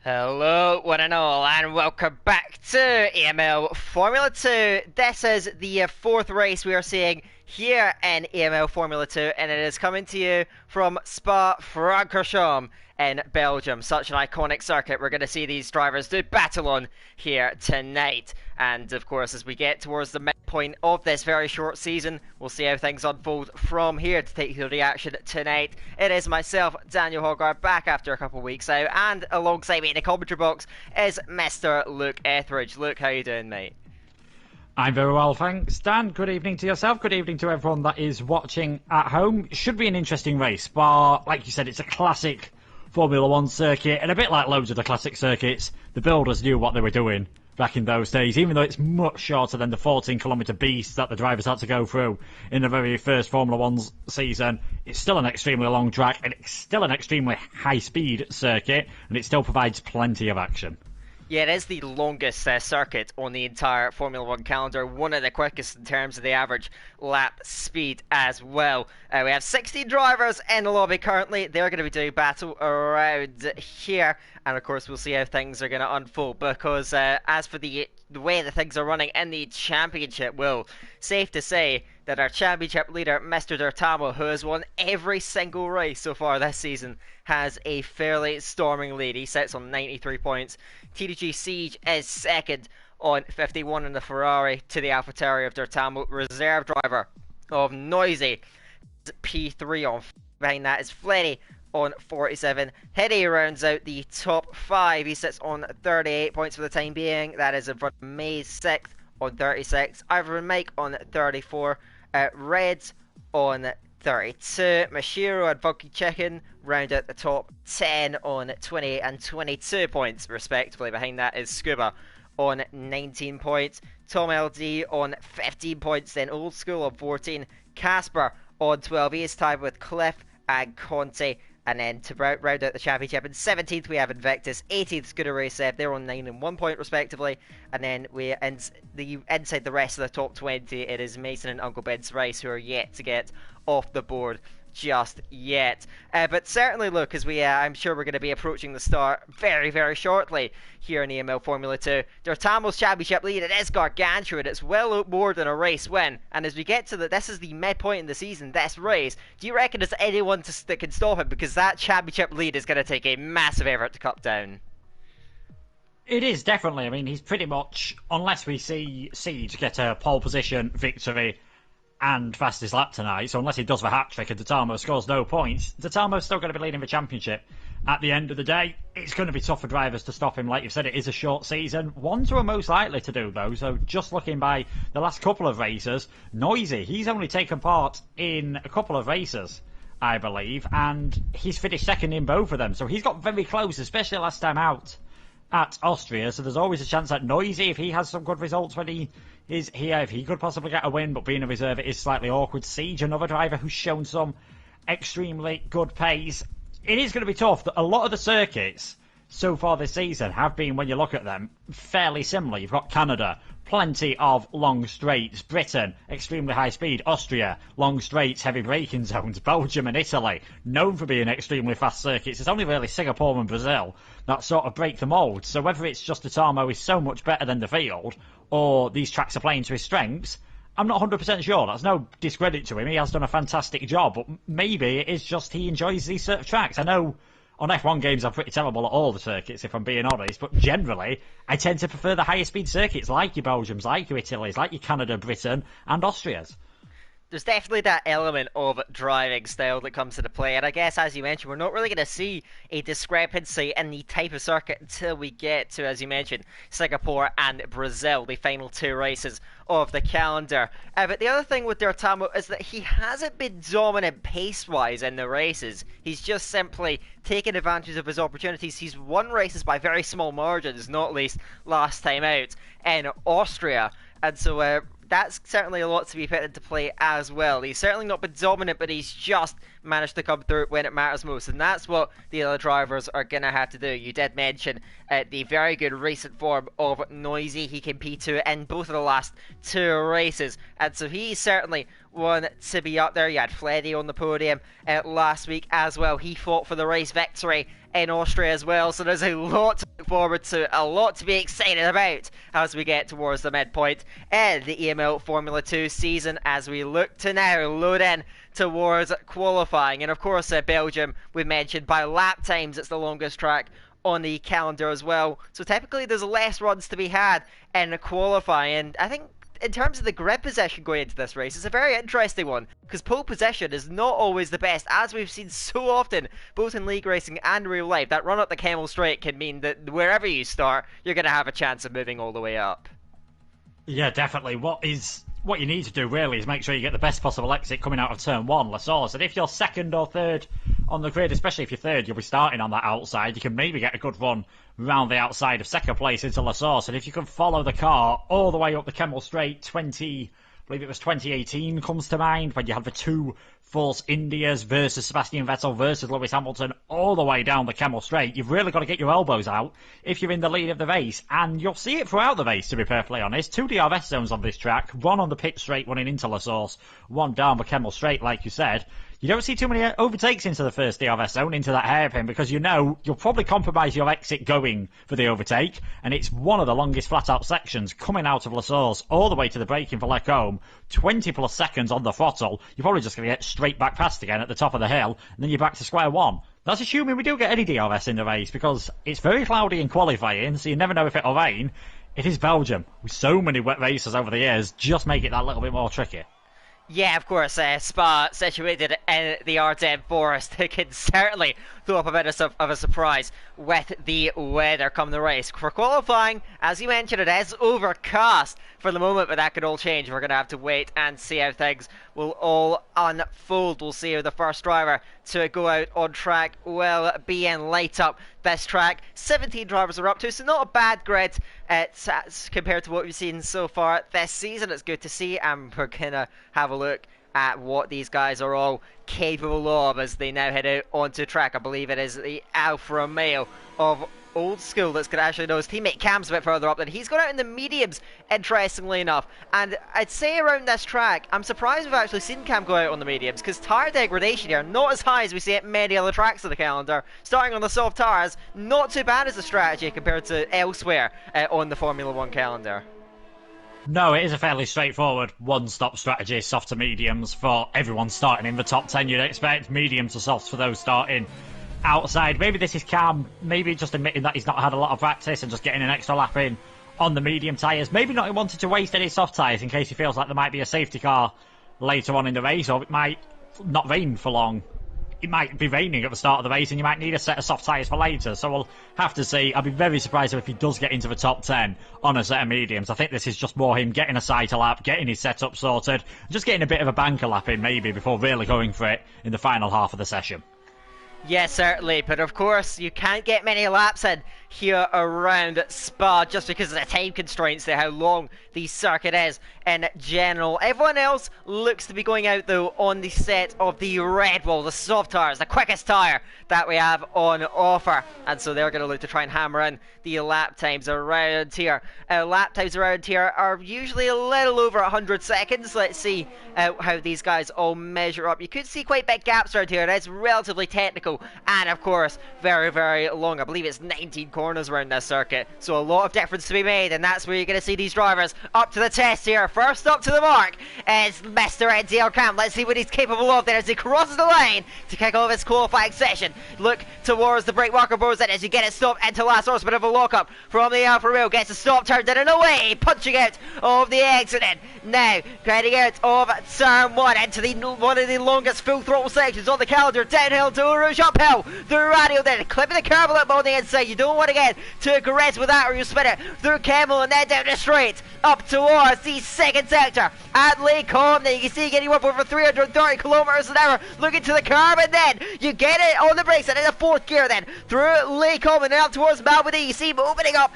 Hello, one and all, and welcome back to EML Formula 2. This is the fourth race we are seeing here in EML Formula 2, and it is coming to you from Spa-Francorchamps in Belgium. Such an iconic circuit. We're going to see these drivers do battle on here tonight. And of course, as we get towards the midpoint of this very short season, we'll see how things unfold from here. To take you through the action tonight, it is myself, Daniel Hogarth, back after a couple of weeks out, and alongside me in the commentary box is Mr. Luke Etheridge. Luke, how you doing, mate? I'm very well, thanks, Dan. Good evening to yourself. Good evening to everyone that is watching at home. Should be an interesting race, but like you said, it's a classic Formula 1 circuit, and a bit like loads of the classic circuits, the builders knew what they were doing back in those days, even though it's much shorter than the 14-kilometre beast that the drivers had to go through in the very first Formula 1 season. It's still an extremely long track, and it's still an extremely high-speed circuit, and it still provides plenty of action. Yeah, it is the longest circuit on the entire Formula 1 calendar, one of the quickest in terms of the average lap speed as well. We have 16 drivers in the lobby currently. They're going to be doing battle around here, and of course we'll see how things are going to unfold, because as for the way that things are running in the championship, well, safe to say that our championship leader, Mr. D'Artamo, who has won every single race so far this season, has a fairly storming lead. He sits on 93 points. TTG Siege is second on 51 in the Ferrari to the AlphaTauri of D'Artamo. Reserve driver of Noisy P3 on. Behind that is Fletty on 47. Hiddy rounds out the top 5. He sits on 38 points for the time being. That is in front of Maze 6th on 36. Ivor and Mike on 34. Reds on 32. Mashiro and Funky Chicken round out the top 10 on 28 and 22 points respectively. Behind that is Scuba on 19 points. Tom LD on 15 points. Then Old School on 14. Casper on 12. He is tied with Cliff and Conte. And then to round out the championship, in 17th we have Invictus, 18th Scooter Race F, they're on 9 and 1 point respectively. And then we inside the rest of the top 20, it is Mason and Uncle Ben's Rice, who are yet to get off the board just yet. But certainly, look, as I'm sure we're going to be approaching the start very, very shortly here in EML Formula 2. D'Artamo's championship lead, it is gargantuan. It's well more than a race win. And as we get to this is the midpoint in the season, this race, do you reckon there's anyone that can stop him? Because that championship lead is going to take a massive effort to cut down. It is, definitely. I mean, he's pretty much, unless we see Siege get a pole position victory and fastest lap tonight, so unless he does the hat-trick and D'Artamo scores no points, D'Artamo's still going to be leading the championship. At the end of the day, it's going to be tough for drivers to stop him. Like you said, it is a short season. Ones who are most likely to do, though, so just looking by the last couple of races, Noisy, he's only taken part in a couple of races, I believe, and he's finished second in both of them, so he's got very close, especially last time out at Austria, so there's always a chance that Noisy, if he has some good results when he is here, if he could possibly get a win, but being a reserve, it is slightly awkward. Siege, another driver who's shown some extremely good pace. It is going to be tough. A lot of the circuits so far this season have been, when you look at them, fairly similar. You've got Canada, plenty of long straights. Britain, extremely high speed. Austria, long straights, heavy braking zones. Belgium and Italy, known for being extremely fast circuits. It's only really Singapore and Brazil that sort of break the mould. So whether it's just D'Artamo is so much better than the field, or these tracks are playing to his strengths, I'm not 100% sure. That's no discredit to him. He has done a fantastic job, but maybe it is just he enjoys these sort of tracks. I know on F1 games I'm pretty terrible at all the circuits, if I'm being honest, but generally I tend to prefer the higher speed circuits, like your Belgiums, like your Italy's, like your Canada, Britain and Austria's. There's definitely that element of driving style that comes into play, and I guess, as you mentioned, we're not really going to see a discrepancy in the type of circuit until we get to, as you mentioned, Singapore and Brazil, the final two races of the calendar. But the other thing with D'Artamo is that he hasn't been dominant pace-wise in the races. He's just simply taken advantage of his opportunities. He's won races by very small margins, not least last time out in Austria, and so that's certainly a lot to be put into play as well. He's certainly not been dominant, but he's just managed to come through when it matters most, and that's what the other drivers are going to have to do. You did mention the very good recent form of Noisy. He came P2 in both of the last two races, and so he certainly one to be up there. You had Fleddy on the podium last week as well. He fought for the race victory in Austria as well, so there's a lot to look forward to, a lot to be excited about as we get towards the midpoint in the EML Formula 2 season, as we look to now load in towards qualifying. And of course, Belgium, we mentioned, by lap times it's the longest track on the calendar as well, so typically there's less runs to be had in qualifying. And I think in terms of the grid position going into this race, it's a very interesting one, because pole position is not always the best, as we've seen so often, both in league racing and real life. That run up the Camel Straight can mean that wherever you start, you're going to have a chance of moving all the way up. Yeah, definitely. What you need to do really is make sure you get the best possible exit coming out of turn 1, La Source. And if you're second or third on the grid, especially if you're third, you'll be starting on that outside. You can maybe get a good run round the outside of second place into La Source. And if you can follow the car all the way up the Kemmel Straight, I believe it was 2018 comes to mind, when you had the two Force Indias versus Sebastian Vettel versus Lewis Hamilton all the way down the Kemmel Straight. You've really got to get your elbows out if you're in the lead of the race, and you'll see it throughout the race, to be perfectly honest. 2 DRS zones on this track, one on the pit straight running into La Source, one down the Kemmel Straight, like you said. You don't see too many overtakes into the first DRS zone, into that hairpin, because you know you'll probably compromise your exit going for the overtake, and it's one of the longest flat-out sections coming out of La Source all the way to the braking for Lecombe, 20 plus seconds on the throttle. You're probably just going to get straight back past again at the top of the hill, and then you're back to square one. That's assuming we do get any DRS in the race, because it's very cloudy in qualifying, so you never know if it'll rain. It is Belgium, with so many wet races over the years, just make it that little bit more tricky. Yeah, of course, Spa, situated in the Ardennes Forest, can certainly throw up a bit of a surprise with the weather come the race. For qualifying, as you mentioned, it is overcast for the moment, but that could all change. We're going to have to wait and see how things will all unfold. We'll see how the first driver to go out on track will be in light up this track. 17 drivers are up to, so not a bad grid compared to what we've seen so far this season. It's good to see, and we're going to have a look at what these guys are all capable of as they now head out onto track. I believe it is the Alfa Romeo of Old School that's going to actually know his teammate Cam's a bit further up. Then he's gone out in the mediums, interestingly enough. And I'd say around this track, I'm surprised we've actually seen Cam go out on the mediums, because tyre degradation here, not as high as we see at many other tracks of the calendar. Starting on the soft tyres, not too bad as a strategy compared to elsewhere on the Formula 1 calendar. No, it is a fairly straightforward one-stop strategy, soft to mediums for everyone starting in the top 10. You'd expect medium to softs for those starting outside. Maybe this is Cam, maybe just admitting that he's not had a lot of practice and just getting an extra lap in on the medium tyres. Maybe not wanting to waste any soft tyres in case he feels like there might be a safety car later on in the race, or it might not rain for long. It might be raining at the start of the race and you might need a set of soft tyres for later, so we'll have to see. I'd be very surprised if he does get into the top 10 on a set of mediums. I think this is just more him getting a cycle lap, getting his setup sorted, just getting a bit of a banker lap in maybe before really going for it in the final half of the session. Yes, certainly, but of course you can't get many laps in here around Spa just because of the time constraints there, how long the circuit is in general. Everyone else looks to be going out though on the set of the Red Bull, the soft tyres, the quickest tyre that we have on offer, and so they're going to look to try and hammer in the lap times around here. Lap times around here are usually a little over 100 seconds. Let's see how these guys all measure up. You could see quite big gaps around here. It is relatively technical and of course very, very long. I believe it's 19 corners around this circuit, so a lot of difference to be made, and that's where you're going to see these drivers up to the test here. First up to the mark is Mr. NTL Cam. Let's see what he's capable of there as he crosses the line to kick off his qualifying session. Look towards the brake marker boards then as you get it stopped into last horse. Bit of a lock-up from the Alfa Romeo. Gets a stop, turns in and away, punching out of the exit in. Now, getting out of turn 1 into one of the longest full throttle sections on the calendar. Downhill to Rouge, uphill through Radio then, clipping the curb a little bit on the inside. You don't want to get too aggressive with that or you'll spin it through Camel and then down the straight up towards the second sector at Lecombe. Then you can see getting up over 330 kilometers an hour, looking to the curb, and then you get it on the brakes and in the fourth gear then through Lecombe and then up towards Malmedy. You see him opening up,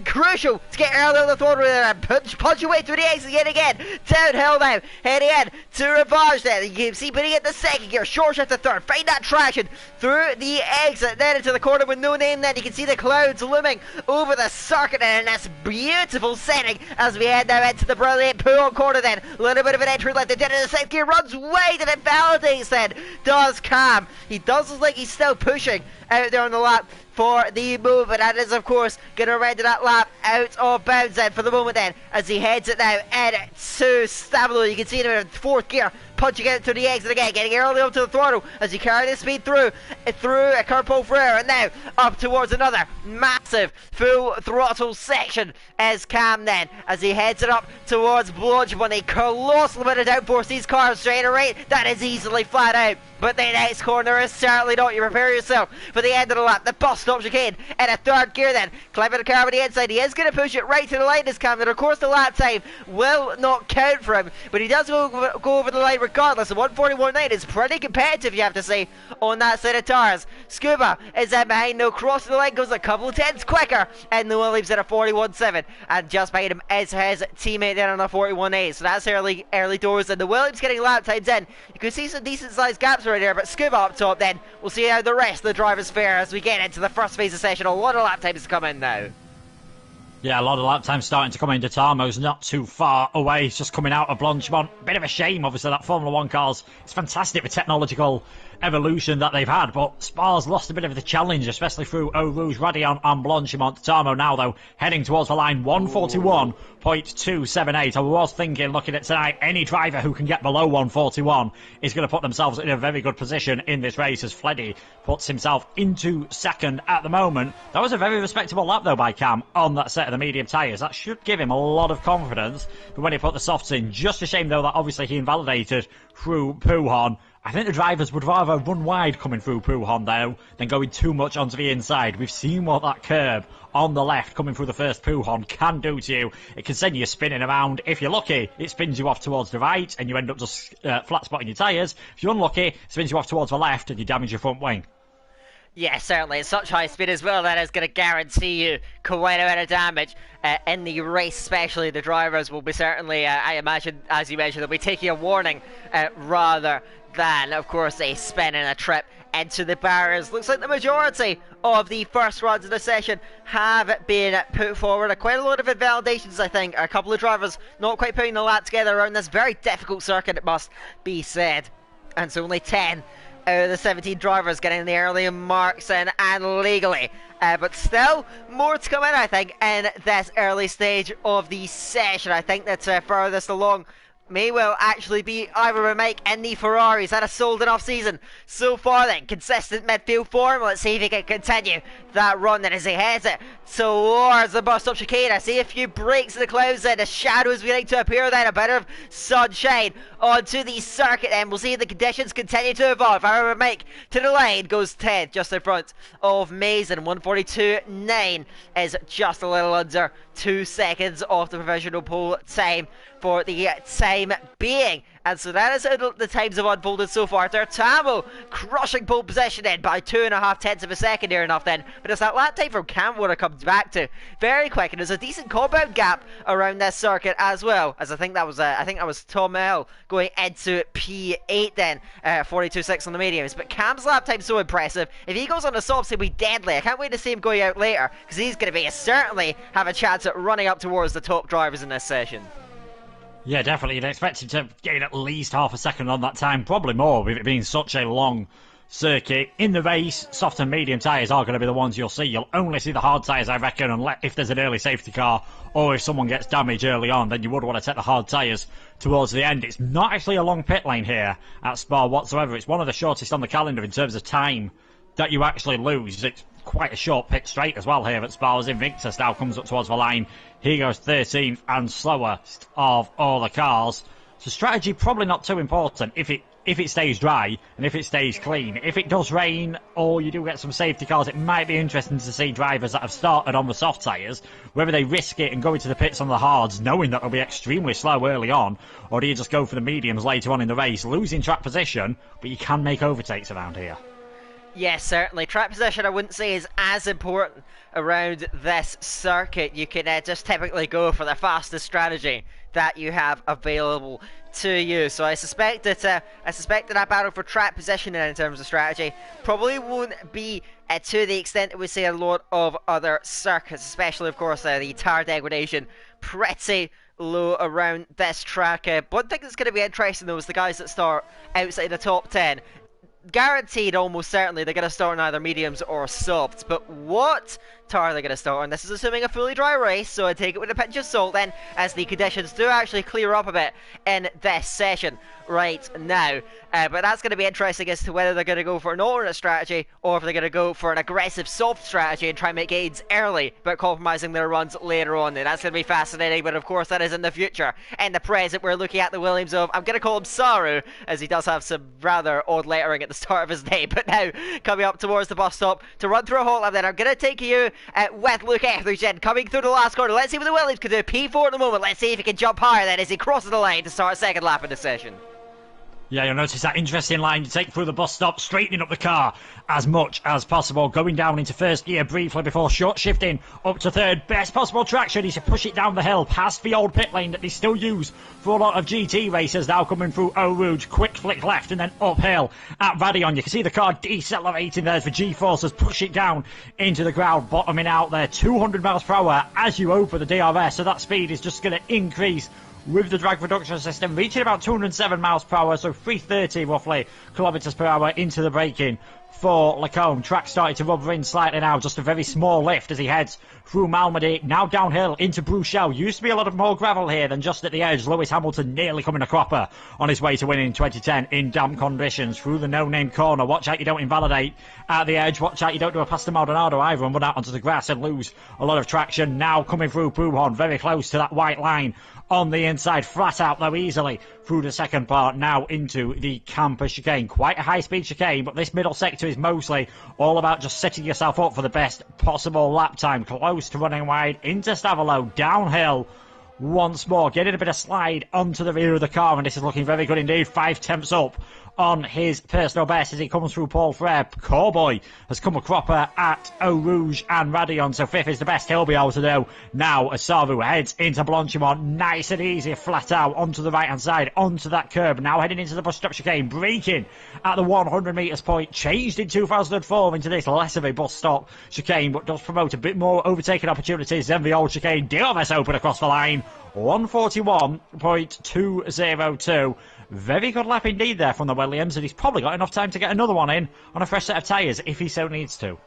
crucial to get early on the throttle and punch your way through the exit yet again. Downhill now, heading in to Ravage then. You can see putting it in the second gear, short shift to third, find that traction through the exit, then into the corner with no name. Then you can see the clouds looming over the circuit in this beautiful setting as we head now into the brilliant pool corner. Then a little bit of an entry left. They did it in the second gear, runs wide and it validates. Then does Cam. He does look like he's still pushing out there on the lap for the move, and that is of course going to render that lap out of bounds then for the moment then as he heads it now into Stabilo. You can see him in fourth gear punching out to the exit again, getting early up to the throttle as he carries the speed through a curb pull for air, and now up towards another massive full throttle section as Cam then as he heads it up towards Blodge when a colossal bit of downforce. These cars straight away, that is easily flat out. But the next corner is certainly not. You prepare yourself for the end of the lap. The bus stops chicane in a third gear then. Climbing the car on the inside. He is going to push it right to the line this Cam. And of course the lap time will not count for him. But he does go over the line regardless. The 141.9 is pretty competitive, you have to say, on that set of tires. Scuba is then behind though. Crossing the line goes a couple of tenths quicker. And the Williams at a 41.7. And just behind him is his teammate then on a 41.8. So that's early doors. And the Williams getting lap times in. You can see some decent sized gaps right there, but Scuba up top then. We'll see how the rest of the drivers fare as we get into the first phase of session. A lot of lap times to come in now. Yeah, a lot of lap times starting to come in. Tamo's not too far away. He's just coming out of Blanchimont. Bit of a shame, obviously, that Formula 1 cars. It's fantastic, the technological evolution that they've had, but Spa's lost a bit of the challenge, especially through Eau Rouge, Radion and Blanchimont. Tamo now, though, heading towards the line, 141.278. I was thinking, looking at tonight, any driver who can get below 141 is going to put themselves in a very good position in this race as Fleddy puts himself into second at the moment. That was a very respectable lap, though, by Cam on that set of the medium tyres. That should give him a lot of confidence. But when he put the softs in, just a shame, though, that obviously he invalidated through Pujon. I think the drivers would rather run wide coming through Pujon, though, than going too much onto the inside. We've seen what that curb on the left coming through the first Pujon can do to you. It can send you spinning around. If you're lucky, it spins you off towards the right and you end up just flat spotting your tyres. If you're unlucky, it spins you off towards the left and you damage your front wing. Yeah, certainly. It's such high speed as well that is going to guarantee you quite a bit of damage in the race, especially. The drivers will be certainly, I imagine, as you mentioned, they'll be taking a warning rather than, of course, a spin and a trip into the barriers. Looks like the majority of the first runs of the session have been put forward. Quite a lot of invalidations, I think. A couple of drivers not quite putting the lap together around this very difficult circuit, it must be said. And so only 10 out of the 17 drivers getting the early marks in and legally. But still, more to come in, I think, in this early stage of the session. I think that's furthest along may well actually be either Mike and the Ferraris. Had a sold enough season so far then. Consistent midfield form. Let's see if he can continue that run then as he heads it towards the bus stop chicane. I see a few breaks in the clouds and the shadows beginning to appear then. A bit of sunshine onto the circuit and we'll see if the conditions continue to evolve. However, Mike to the line goes 10th just in front of Mason. 142.9 is just a little under 2 seconds off the provisional pole time for the time being. And so that is how the times have unfolded so far. Tamo crushing pole position in by 2.5 tenths of a second near enough then. But it's that lap time from Cam what it comes back to. Very quick, and there's a decent compound gap around this circuit as well. As I think that was Tom L going into P8 then. 42.6 on the mediums. But Cam's lap time's so impressive. If he goes on the softs, he'll be deadly. I can't wait to see him going out later, because he's going to be certainly have a chance at running up towards the top drivers in this session. Yeah, definitely. You'd expect him to gain at least half a second on that time, probably more, with it being such a long circuit. In the race, soft and medium tyres are going to be the ones you'll see. You'll only see the hard tyres, I reckon, unless if there's an early safety car or if someone gets damaged early on, then you would want to take the hard tyres towards the end. It's not actually a long pit lane here at Spa whatsoever. It's one of the shortest on the calendar in terms of time that you actually lose. It's quite a short pit straight as well here at Spa, as Invictus now comes up towards the line. He goes 13th and slowest of all the cars. So strategy probably not too important if it stays dry and if it stays clean. If it does rain or you do get some safety cars, it might be interesting to see drivers that have started on the soft tyres, whether they risk it and go into the pits on the hards knowing that they'll be extremely slow early on, or do you just go for the mediums later on in the race, losing track position, but you can make overtakes around here. Yes, certainly. Track position I wouldn't say is as important around this circuit. You can just typically go for the fastest strategy that you have available to you. So I suspect that that battle for track position in terms of strategy probably won't be to the extent that we see a lot of other circuits, especially of course the tire degradation pretty low around this track. One thing that's going to be interesting though is the guys that start outside the top 10. Guaranteed, almost certainly, they're going to start on either mediums or softs. But what tire are they going to start on? This is assuming a fully dry race, so I take it with a pinch of salt then, as the conditions do actually clear up a bit in this session right now. But that's going to be interesting as to whether they're going to go for an alternate strategy or if they're going to go for an aggressive soft strategy and try and make gains early, but compromising their runs later on. And that's going to be fascinating, but of course that is in the future. In the present, we're looking at the Williams of, I'm going to call him Saru, as he does have some rather odd lettering at the start of his name. But now, coming up towards the bus stop to run through a hot lap, then I'm going to take you with Luke Etheridge coming through the last corner. Let's see what the Williams can do. P4 at the moment. Let's see if he can jump higher then as he crosses the line to start a second lap in the session. Yeah, you'll notice that interesting line to take through the bus stop, straightening up the car as much as possible, going down into first gear briefly before short shifting up to third. Best possible traction, he should push it down the hill past the old pit lane that they still use for a lot of GT racers, now coming through Eau Rouge, quick flick left and then uphill at Vadion. You can see the car decelerating there as the G-forces push it down into the ground, bottoming out there 200 miles per hour as you open the DRS, so that speed is just going to increase with the drag reduction system, reaching about 207 miles per hour, so 330 roughly kilometres per hour into the braking for Lacombe. Track started to rubber in slightly now, just a very small lift as he heads through Malmedy, now downhill into Bruchel. Used to be a lot of more gravel here than just at the edge. Lewis Hamilton nearly coming a cropper on his way to winning in 2010 in damp conditions. Through the no-name corner, watch out you don't invalidate at the edge, watch out you don't do a Pastor Maldonado either and run out onto the grass and lose a lot of traction. Now coming through Buhon, very close to that white line on the inside, flat out though easily through the second part, now into the campus chicane. Quite a high speed chicane, but this middle sector is mostly all about just setting yourself up for the best possible lap time. Close to running wide into Stavolo, downhill once more, getting a bit of slide onto the rear of the car, and this is looking very good indeed. 5 tenths up on his personal best as he comes through Paul Frere. Cowboy has come a cropper at Eau Rouge and Radion, so 5th is the best he'll be able to do now as Saru heads into Blanchimont, nice and easy, flat out onto the right hand side, onto that curb, now heading into the bus stop chicane, braking at the 100 metres point, changed in 2004 into this less of a bus stop chicane, but does promote a bit more overtaking opportunities than the old chicane. DRS open across the line, 141.202. Very good lap indeed there from the Williams, and he's probably got enough time to get another one in on a fresh set of tyres if he so needs to.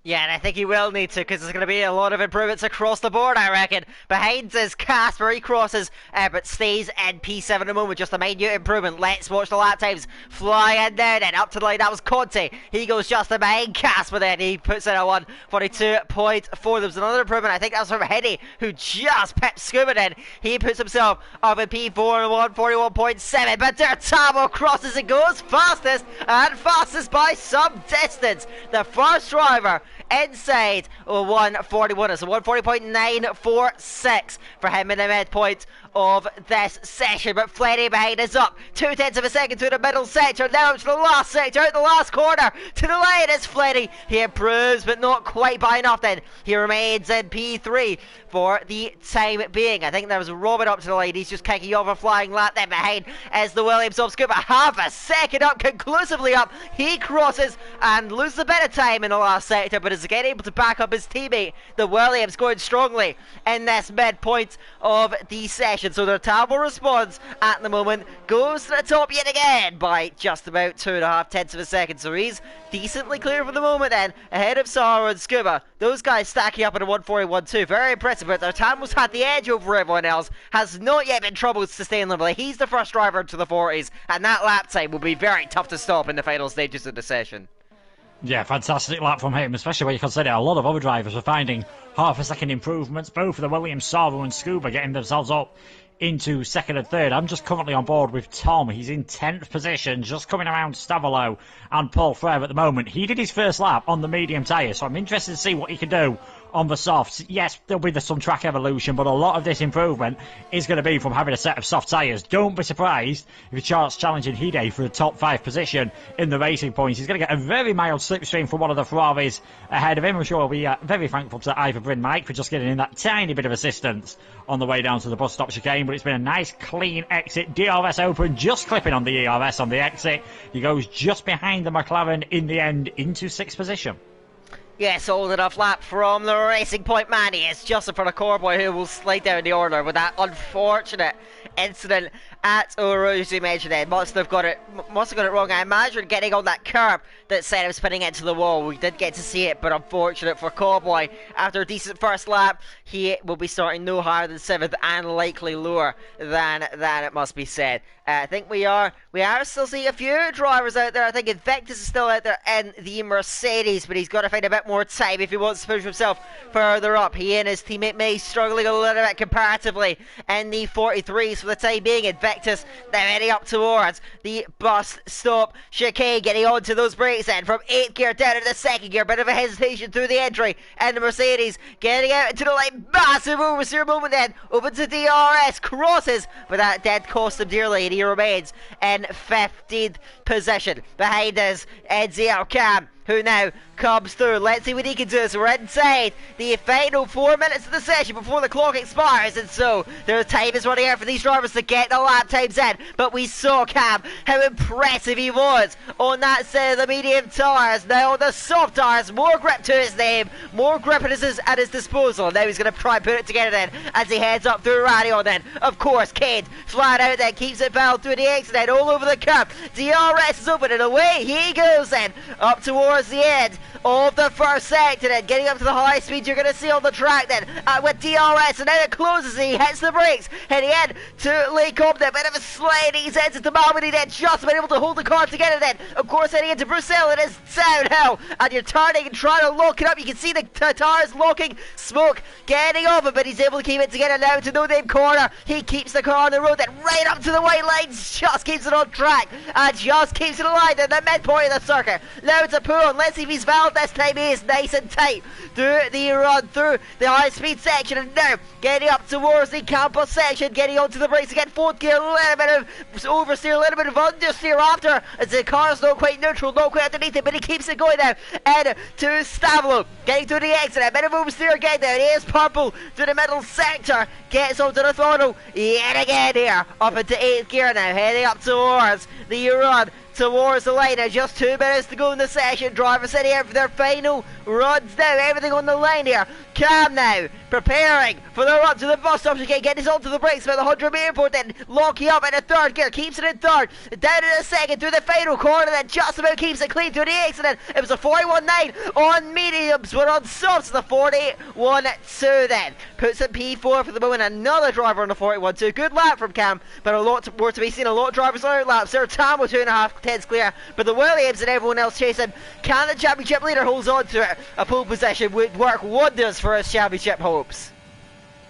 Yeah, and I think he will need to, because there's going to be a lot of improvements across the board, I reckon. Behind is Casper, he crosses, but stays in P7 at the moment, just a minute improvement. Let's watch the lap times fly in there, then up to the line. That was Conte. He goes just behind Casper, then he puts in a 142.4. There's another improvement, I think that was from Hedy, who just pipped Scuba in. He puts himself up in P4 and 141.7, but Dertamo crosses and goes fastest, and fastest by some distance. The first driver inside 141, so 140.946 for him in the midpoint of this session. But Fletty behind is up 2 tenths of a second through the middle sector, now to the last sector, out the last corner to the line is Fletty. He improves but not quite by enough, then he remains in P3 for the time being. I think there was a Robin up to the line, he's just kicking off a flying lap. Then behind is the Williams of Scuba, half a second up, conclusively up. He crosses and loses a bit of time in the last sector, but is again able to back up his teammate. The Williams going strongly in this midpoint of the session. So the Tabo response at the moment, goes to the top yet again by just about 2.5 tenths of a second. So he's decently clear for the moment then, ahead of Sara and Scuba. Those guys stacking up at a 141.2. Very impressive, but their Tabo's had the edge over everyone else, has not yet been troubled sustainably. He's the first driver to the 40s, and that lap time will be very tough to stop in the final stages of the session. Yeah, fantastic lap from him, especially when you consider a lot of other drivers are finding half a second improvements. Both of the Williams, Saru and Scuba getting themselves up into second and third. I'm just currently on board with Tom. He's in 10th position, just coming around Stavolo and Paul Frere at the moment. He did his first lap on the medium tyre, so I'm interested to see what he can do on the softs. Yes, there'll be some track evolution, but a lot of this improvement is going to be from having a set of soft tyres. Don't be surprised if he starts challenging Hide for the top 5 position in the racing points. He's going to get a very mild slipstream from one of the Ferraris ahead of him. I'm sure we'll be very thankful to Ivor Bryn Mike for just getting in that tiny bit of assistance on the way down to the bus stop chicane, but it's been a nice clean exit. DRS open, just clipping on the ERS on the exit. He goes just behind the McLaren in the end into 6th position. Yes, old enough lap from the Racing Point man. He is just in front of Corboy, who will slide down the order with that unfortunate incident at Orozu mentioned it. Must have got it wrong. I imagine getting on that curb that sent him spinning into the wall. We did get to see it, but unfortunate for Cowboy. After a decent first lap, he will be starting no higher than 7th and likely lower than it must be said. I think we are still seeing a few drivers out there. I think Invictus is still out there in the Mercedes, but he's got to find a bit more time if he wants to push himself further up. He and his teammate May struggling a little bit comparatively in the 43s for the time being. Invictus now heading up towards the bus stop chicane, getting onto those brakes then from 8th gear down into the 2nd gear. Bit of a hesitation through the entry, and the Mercedes getting out into the line. Massive oversteer moment then, opens the DRS, crosses, but that did cost him dearly, and he remains in 15th position. Behind us, NZL Cam, who now comes through. Let's see what he can do. So we're inside the final 4 minutes of the session before the clock expires, and so their time is running out for these drivers to get the lap times in. But we saw Cam, how impressive he was on that set of the medium tyres. Now on the soft tyres, more grip to his name, more grip at his disposal. Now he's going to try and put it together then as he heads up through Radio then. Of course, Cade flat out then, keeps it valid through the exit then, all over the curb. DRS is open and away he goes then, up towards the end of the first sector then, getting up to the high speed you're going to see on the track then, with DRS, and now it closes, he hits the brakes, heading in to Lake Compton. Bit of a slide, he's into Malmedy then, just been able to hold the car together then, of course heading into Brazil. It is downhill, and you're turning and trying to lock it up. You can see the tires locking, smoke getting off it, but he's able to keep it together now to No Name Corner. He keeps the car on the road then, right up to the white lines, just keeps it on track, and just keeps it aligned in the midpoint of the circuit. Now it's a pull on, let's see if he's valid this time. He is nice and tight through the run, through the high speed section, and now getting up towards the campus section, getting onto the brakes again. 4th gear, a little bit of oversteer, a little bit of understeer after, as the car's not quite neutral, not quite underneath it, but he keeps it going now. And to Stavlo, getting to the exit, a bit of oversteer again there. He is purple to the middle sector, gets onto the throttle yet again here, up into 8th gear now, heading up towards the run, towards the line. Now just 2 minutes to go in the session. Drivers sitting here for their final runs now. Everything on the line here. Cam now preparing for the run to the bus stop chicane, getting onto the brakes about the 100-metre point, then locking up in the 3rd gear, keeps it in 3rd, down in the 2nd through the final corner, then just about keeps it clean through the accident. It was a 41.9 on mediums, but on softs the 41.2 then puts in P4 for the moment. Another driver on the 41.2. Good lap from Cam, but a lot more to be seen. A lot of drivers on out laps. There Tam with 2.5 tenths clear, but the Williams and everyone else chasing. Can the championship leader holds on to it? A pole position would work wonders for his championship hopes.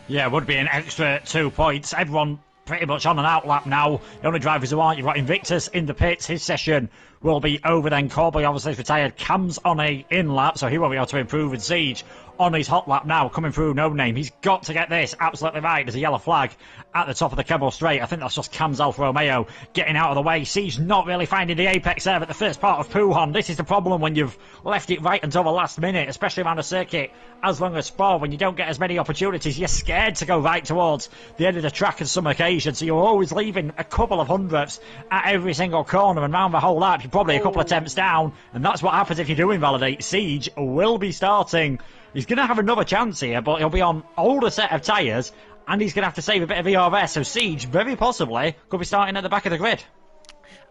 Yeah, it would be an extra 2 points. Everyone pretty much on an out lap now. The only drivers who aren't, you've got Invictus in the pits. His session will be over then. Corby obviously is retired. Cam's on a in lap, so he won't be able to improve. And Siege on his hot lap now, coming through No Name. He's got to get this absolutely right. There's a yellow flag at the top of the Kebble Straight. I think that's just Cam's Alfa Romeo getting out of the way. Siege not really finding the apex there at the first part of Puhan. This is the problem when you've left it right until the last minute, especially around a circuit as long as Spa. When you don't get as many opportunities, you're scared to go right towards the end of the track on some occasions, so you're always leaving a couple of hundredths at every single corner, and round the whole lap you're probably a couple of attempts down, and that's what happens if you do invalidate. Siege will be starting. He's going to have another chance here, but he'll be on older set of tyres, and he's going to have to save a bit of ERS, so Siege very possibly could be starting at the back of the grid.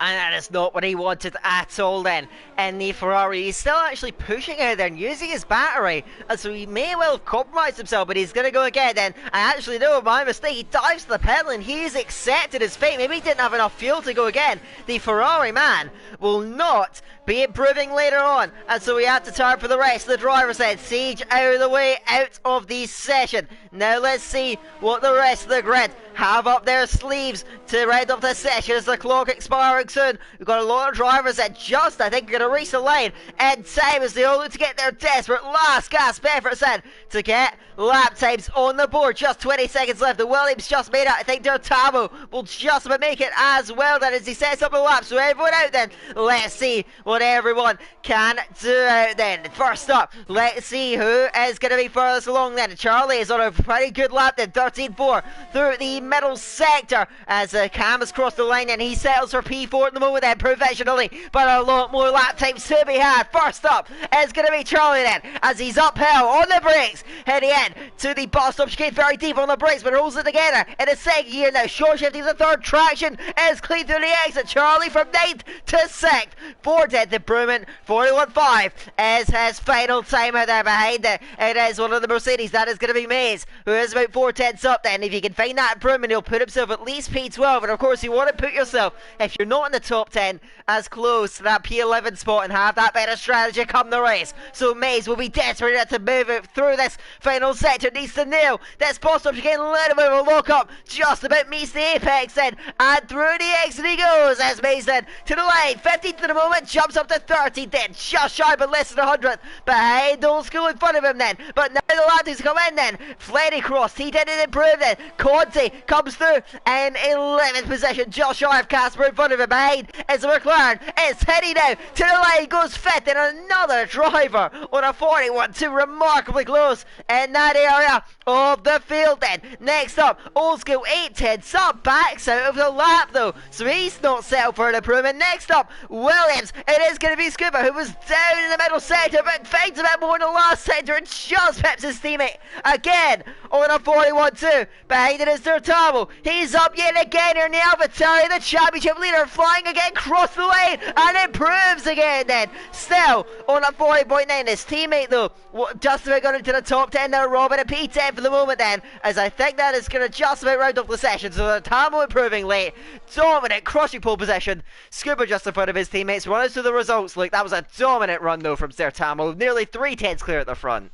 And that is not what he wanted at all then. And the Ferrari, he's still actually pushing out there and using his battery. And so he may well have compromised himself, but he's going to go again then. I actually know my mistake. He dives to the pedal and he's accepted his fate. Maybe he didn't have enough fuel to go again. The Ferrari man will not be improving later on. And so we have to turn for the rest of the drivers then. Siege out of the way, out of the session. Now let's see what the rest of the grid have up their sleeves to round up the session as the clock expiring soon. We've got a lot of drivers that just, I think, are going to reach the line in time as they all look to get their desperate last gasp efforts in to get lap times on the board. Just 20 seconds left. The Williams just made it. I think Dertamo will just about make it as well then as he sets up the lap. So everyone out then. Let's see what everyone can do out then. First up, let's see who is going to be furthest along then. Charlie is on a pretty good lap then. 13-4 through the middle sector as Cam has crossed the line and he settles for P4 at the moment then provisionally, but a lot more lap times to be had. First up is going to be Charlie then as he's uphill on the brakes, heading in to the bus stop chicane, very deep on the brakes but holds it together in a second gear now. Short shifting the third, traction is clean through the exit. Charlie from 9th to 6th, 4th improvement. 41.5 is his final time out there behind it. It is one of the Mercedes, that is going to be Mays, who is about 4/10 up then. If you can find that improvement, he'll put himself at least P12, and of course you want to put yourself, if you're not in the top 10, as close to that P11 spot and have that better strategy come the race. So Mays will be desperate to move it through this final sector, needs to nail this post up again, a little bit of a lock up, just about meets the apex then, and through the exit he goes as Mays then to the line, 15th at the moment, jumps up to 13th then, just shy but less than 100th, behind Old School in front of him then, but now the Lattes come in then, Fleddy cross, he didn't improve then, Conte comes through in 11th position, just shy of Casper in front of him, behind is the McLaren, it's heading now to the line, goes 5th, and another driver on a 41-2, remarkably close in that area of the field then. Next up, Old School 8-10, Sub backs out of the lap though, so he's not settled for an improvement. Next up, Williams, it is going to be Scuba, who was down in the middle sector, but finds a bit more in the last sector and just pips his teammate again on a 41-2. Behind it is Dertamo, he's up yet again here in the AlphaTauri, the championship leader, flying again, cross the lane, and improves again then. Still on a 40.9, his teammate though, just about got into the top 10 there, Robin, a P10 for the moment then, as I think that is going to just about round up the session. So Dertamo improving late, dominant, crushing pole position, Scuba just in front of his teammates. Run us through the results. Look, that was a dominant run though from Dertamo, nearly 3/10 clear at the front.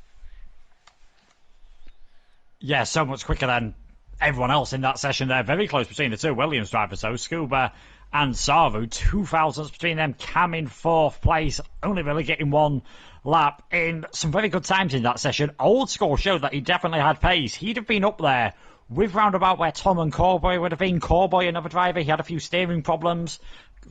Yeah, so much quicker than everyone else in that session there. Very close between the two Williams drivers though, Scuba and Savu, 2 thousandths between them. Cam in 4th place, only really getting one lap in some very good times in that session. Old School showed that he definitely had pace. He'd have been up there with roundabout where Tom and Corboy would have been. Corboy, another driver, he had a few steering problems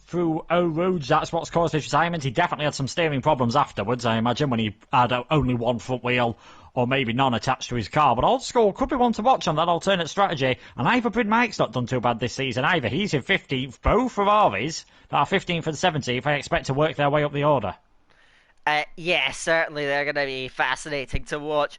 through O-Roads. That's what's caused his retirement. He definitely had some steering problems afterwards, I imagine, when he had only one front wheel or maybe none attached to his car. But Old School could be one to watch on that alternate strategy. And Ivor Bryn Mike's not done too bad this season either. He's in 15th. Both Ferraris that are 15th and 17th, I expect to work their way up the order. Yeah, certainly they're going to be fascinating to watch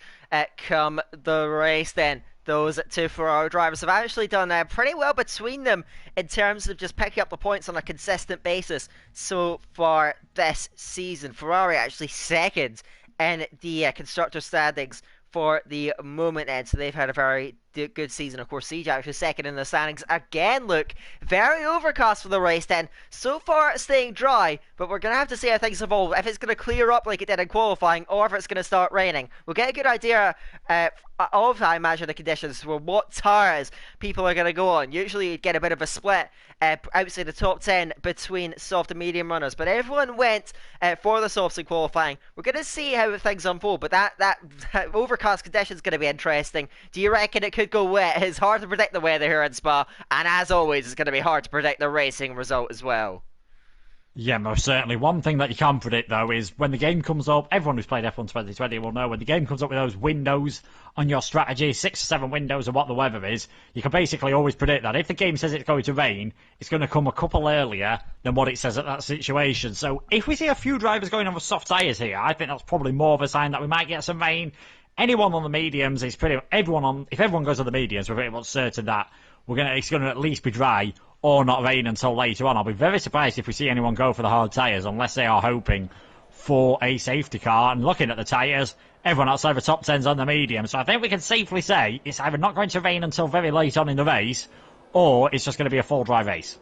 come the race then. Those two Ferrari drivers have actually done pretty well between them in terms of just picking up the points on a consistent basis so far this season. Ferrari actually second in the constructor standings for the moment, and so they've had a very good season. Of course, Siege actually second in the standings again. Look, very overcast for the race then. So far staying dry, but we're going to have to see how things evolve. If it's going to clear up like it did in qualifying, or if it's going to start raining. We'll get a good idea of, I imagine, the conditions for what tires people are going to go on. Usually you get a bit of a split outside the top 10 between soft and medium runners, but everyone went for the softs in qualifying. We're going to see how things unfold, but that overcast condition is going to be interesting. Do you reckon it could go wet? It's hard to predict the weather here in Spa, and as always it's going to be hard to predict the racing result as well. Yeah, most certainly. One thing that you can predict, though, is when the game comes up, everyone who's played F1 2020 will know when the game comes up with those windows on your strategy, 6 or 7 windows of what the weather is, you can basically always predict that. If the game says it's going to rain, it's going to come a couple earlier than what it says at that situation. So if we see a few drivers going on with soft tyres here, I think that's probably more of a sign that we might get some rain. Anyone on the mediums is pretty... if everyone goes on the mediums, we're pretty much certain that it's going to at least be dry or not rain until later on. I'll be very surprised if we see anyone go for the hard tyres unless they are hoping for a safety car. And looking at the tyres, everyone outside the top 10's on the medium. So I think we can safely say it's either not going to rain until very late on in the race, or it's just going to be a full dry race.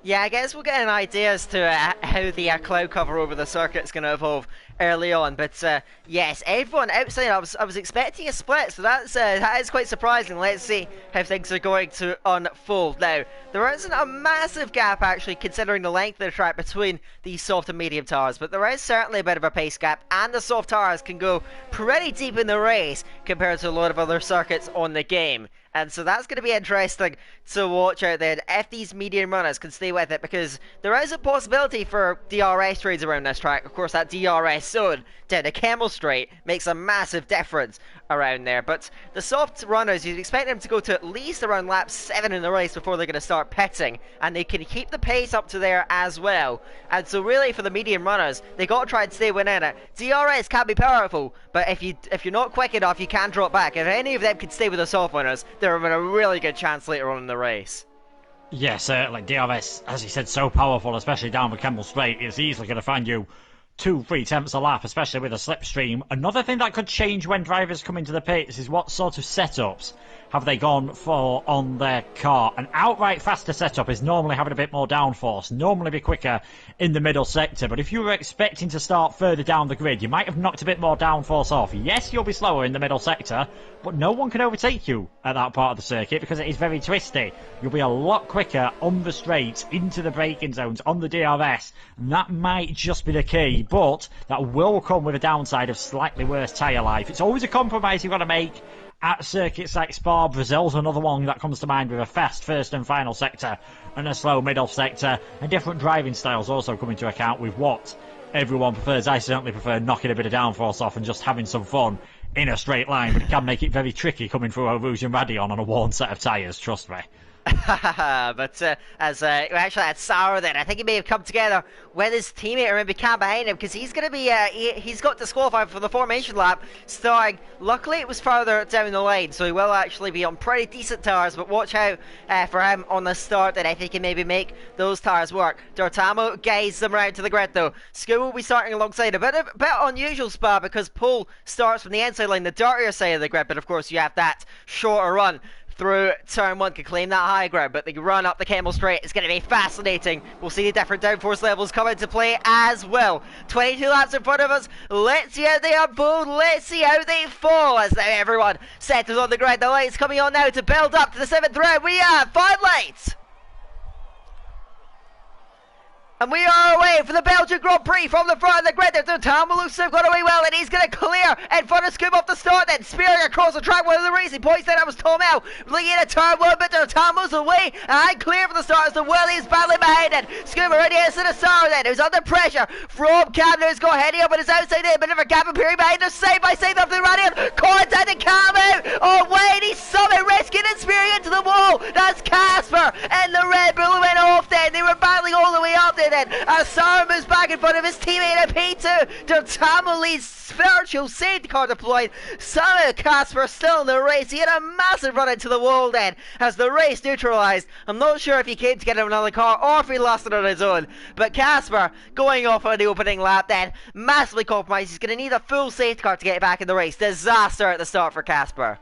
Yeah, I guess we'll get an idea as to how the cloud cover over the circuit is going to evolve early on. But yes, everyone outside, I was expecting a split, so that is quite surprising. Let's see how things are going to unfold. Now, there isn't a massive gap actually, considering the length of the track between these soft and medium tires, but there is certainly a bit of a pace gap, and the soft tires can go pretty deep in the race compared to a lot of other circuits on the game. And so that's going to be interesting to watch out there if these medium runners can stay with it, because there is a possibility for DRS trades around this track. Of course, that DRS zone down the Camel Straight makes a massive difference around there. But the soft runners, you'd expect them to go to at least around lap 7 in the race before they're going to start pitting, and they can keep the pace up to there as well. And so really for the medium runners, they got to try and stay within it. DRS can be powerful, but if you're not quick enough, you can drop back. If any of them could stay with the soft runners, they're having a really good chance later on in the race. Yeah, certainly. DRS, as you said, so powerful, especially down the Camel Straight. It's easily going to find you 2-3 tenths a lap, especially with a slipstream. Another thing that could change when drivers come into the pits is what sort of setups have they gone for on their car. An outright faster setup is normally having a bit more downforce, normally be quicker in the middle sector, but if you were expecting to start further down the grid, you might have knocked a bit more downforce off. Yes, you'll be slower in the middle sector, but no one can overtake you at that part of the circuit because it is very twisty. You'll be a lot quicker on the straights, into the braking zones, on the DRS, and that might just be the key, but that will come with a downside of slightly worse tyre life. It's always a compromise you've got to make at circuits like Spa. Brazil's another one that comes to mind, with a fast first and final sector and a slow middle sector, and different driving styles also come into account with what everyone prefers. I certainly prefer knocking a bit of downforce off and just having some fun in a straight line, but it can make it very tricky coming through Eau Rouge and Radion on a worn set of tyres, trust me. But as we actually had Sauer then, I think he may have come together with his teammate or maybe Cam behind him, because he's going to be he's got disqualified for the formation lap starting. Luckily it was further down the line, so he will actually be on pretty decent tyres, but watch out for him on the start, and I think he can maybe make those tyres work. D'Artamo guides them round to the grid though. School will be starting alongside a bit unusual Spa, because Pole starts from the inside line, the dirtier side of the grid, but of course you have that shorter run through turn 1, can claim that high ground, but the run up the Camel Straight is going to be fascinating. We'll see the different downforce levels come into play as well. 22 laps in front of us. Let's see how they unfold. Let's see how they fall as now everyone settles on the ground. The lights coming on now to build up to the 7th round. We have 5 lights. And we are away for the Belgian Grand Prix from the front of the grid. There's Tom looks to have got away well, and he's going to clear in front of Scoop off the start, then spearing across the track. One of the racing points there, that was Tom L. Looking at turn 1, but Tom moves away and clear for the start as the Willie's battling behind it. Scoop already has to the start then, who's under pressure from Cam, who's got heading up on his outside in, but of a gap appearing behind us, side by side up the Radian. Contact and Cam out. Oh, wait, he's somehow risking and spearing into the wall. That's Casper, and the Red Bull went off then. They were battling all the way up there then. As Sauer moves back in front of his teammate at P2. D'Artamo leads virtual safety car deployed. Somehow Casper still in the race. He had a massive run into the wall then as the race neutralised. I'm not sure if he came to get another car or if he lost it on his own. But Casper going off on the opening lap then, massively compromised. He's going to need a full safety car to get back in the race. Disaster at the start for Casper.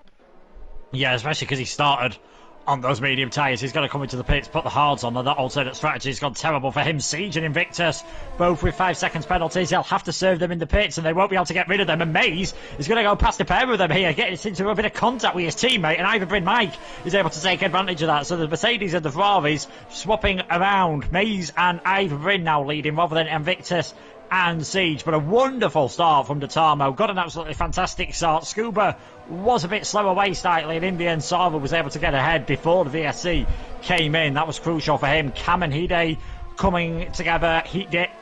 Yeah, especially because he started on those medium tyres. He's got to come into the pits, put the hards on, and that alternate strategy has gone terrible for him. Siege and Invictus, both with 5 seconds penalties. He'll have to serve them in the pits, and they won't be able to get rid of them. And Mays is going to go past a pair of them here, getting into a bit of contact with his teammate, and Ivan Mike is able to take advantage of that. So the Mercedes and the Ferraris swapping around. Mays and Ivan now leading rather than Invictus and Siege, but a wonderful start from D'Artamo. Got an absolutely fantastic start. Scuba was a bit slower way slightly, and in the end Sava was able to get ahead before the VSC came in. That was crucial for him. Cam and Hide coming together.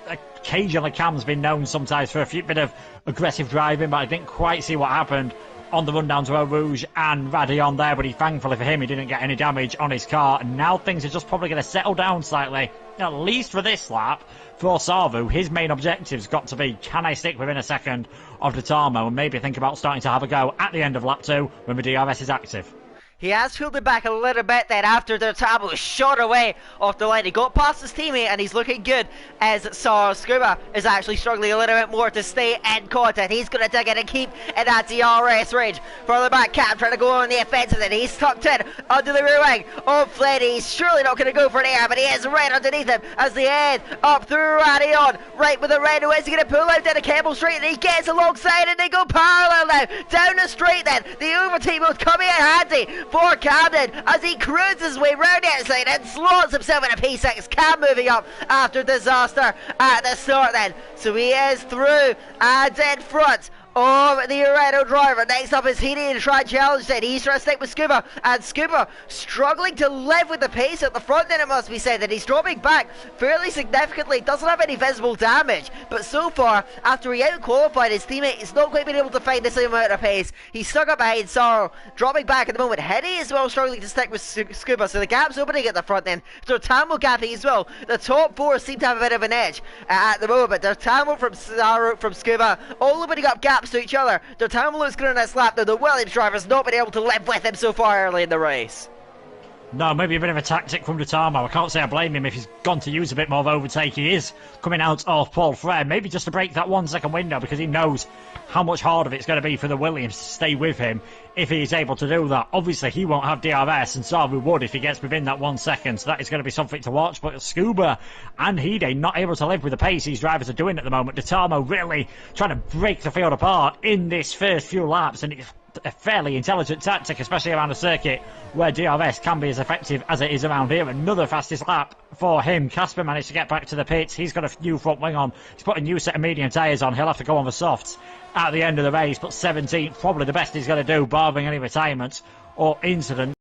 Occasionally Cam's been known sometimes for a few bit of aggressive driving, but I didn't quite see what happened on the run down to Eau Rouge and Radion there, but thankfully for him, he didn't get any damage on his car. And now things are just probably going to settle down slightly, at least for this lap, for Savu. His main objective's got to be, can I stick within a second of D'Artamo, and maybe think about starting to have a go at the end of lap 2 when the DRS is active. He has pulled it back a little bit then after their tab was shot away off the line. He got past his teammate and he's looking good as Scuba is actually struggling a little bit more to stay in contact. He's going to dig it and keep in that DRS range. Further back, Cap trying to go on the offensive then. He's tucked in under the rear wing of Flynn. He's surely not going to go for an air, but he is right underneath him as they head up through Radion. Right with the red, who is he going to pull out down a cable straight? And he gets alongside and they go parallel now. Down the straight then. The overtake will come in handy for Camden as he cruises his way round the outside and slots himself in a P6. Cam moving up after disaster at the start then. So he is through and in front of the Uredo driver. Next up is Heaney to try and challenge then. He's trying to stick with Scuba, and Scuba struggling to live with the pace at the front then, it must be said, that he's dropping back fairly significantly. Doesn't have any visible damage, but so far, after he out-qualified his teammate, he's not quite been able to find the same amount of pace. He's stuck up behind Sorrow, dropping back at the moment. Heady as well struggling to stick with Scuba, so the gap's opening at the front then. Dertamo gapping as well. The top four seem to have a bit of an edge at the moment. Dertamo from Sorrow, from Scuba, all opening up gaps to each other. Dertamo looks good on this lap, though the Williams driver's not been able to live with him so far early in the race. No, maybe a bit of a tactic from Dertamo. I can't say I blame him if he's gone to use a bit more of overtake. He is coming out of Paul Frere, maybe just to break that 1 second window, because he knows how much harder it's going to be for the Williams to stay with him if he is able to do that. Obviously, he won't have DRS, and Savu would if he gets within that 1 second, so that is going to be something to watch. But Scuba and Hide not able to live with the pace these drivers are doing at the moment. Dertamo really trying to break the field apart in this first few laps, and it's a fairly intelligent tactic, especially around a circuit where DRS can be as effective as it is around here. Another fastest lap for him. Casper managed to get back to the pits. He's got a new front wing on. He's put a new set of medium tyres on. He'll have to go on the softs at the end of the race, but 17th, probably the best he's going to do, barring any retirements or incident.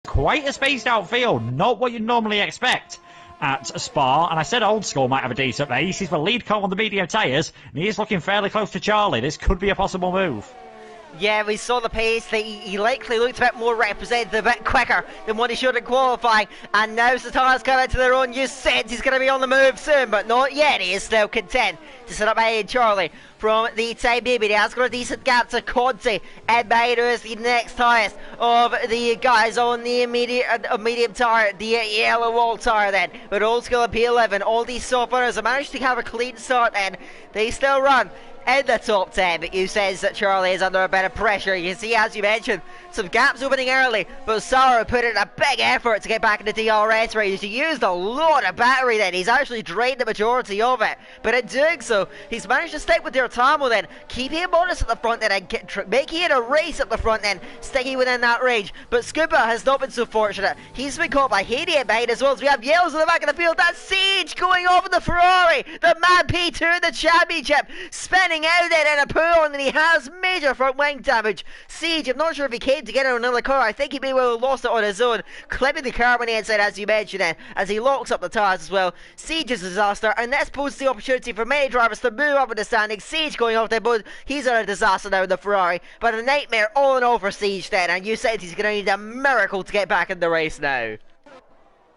Quite a spaced out field, not what you'd normally expect at Spa, and I said Old School might have a decent race. He's the lead car on the medium tyres, and he is looking fairly close to Charlie. This could be a possible move. Yeah, we saw the pace. He likely looked a bit more representative, a bit quicker than what he showed in qualifying. And now Satana's come into their own use sense. He's going to be on the move soon, but not yet. He is still content to sit up behind Charlie from the time baby. He has got a decent gap to Conte, and behind who is the next highest of the guys on the medium tire, the yellow wall tire then. With Old School at P11, all these soft runners have managed to have a clean start, and they still run in the top 10, but you says that Charlie is under a bit of pressure. You can see, as you mentioned, some gaps opening early, but Sorrow put in a big effort to get back into DRS range. He used a lot of battery then. He's actually drained the majority of it, but in doing so, he's managed to stick with Dertamo then, keeping him honest at the front then, and making it a race at the front then, sticking within that range. But Scuba has not been so fortunate. He's been caught by Hadian behind as well, as we have yellows in the back of the field. That's Siege going off in the Ferrari, the man P2 in the championship, spinning out there in a pool, and then he has major front wing damage. Siege, I'm not sure if he came to get on another car. I think he may well have lost it on his own, clipping the car on the inside, as you mentioned it, as he locks up the tires as well. Siege is a disaster, and this poses the opportunity for many drivers to move up in the standings. Siege going off their boat, he's on a disaster now in the Ferrari, but a nightmare all in all for Siege then, and you said he's going to need a miracle to get back in the race now.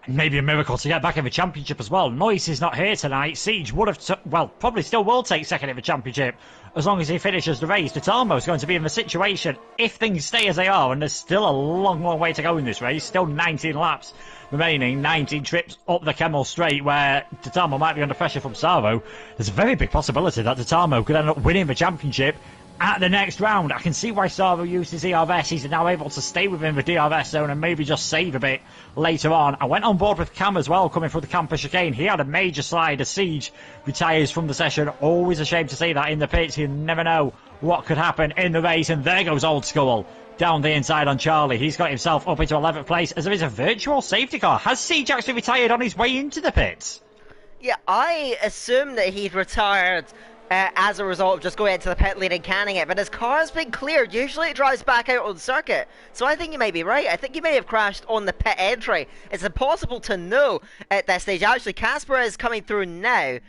Maybe a miracle to get back in the championship as well. Noyce is not here tonight. Siege would have, well, probably still will take second in the championship as long as he finishes the race. Dertamo is going to be in the situation, if things stay as they are, and there's still a long, long way to go in this race, still 19 laps remaining, 19 trips up the Kemmel Straight, where Dertamo might be under pressure from Savo. There's a very big possibility that Dertamo could end up winning the championship at the next round. I can see why Savo used his ERS. He's now able to stay within the DRS zone and maybe just save a bit later on. I went on board with Cam as well, coming through the camper chicane. He had a major slide as Siege retires from the session. Always a shame to see that in the pits. You never know what could happen in the race. And there goes Old School down the inside on Charlie. He's got himself up into 11th place as there is a virtual safety car. Has Siege actually retired on his way into the pits? Yeah, I assumed that he'd retired as a result of just going into the pit lane and canning it, but his car's been cleared. Usually it drives back out on the circuit, so I think you may be right. I think he may have crashed on the pit entry. It's impossible to know at this stage. Actually, Casper is coming through now,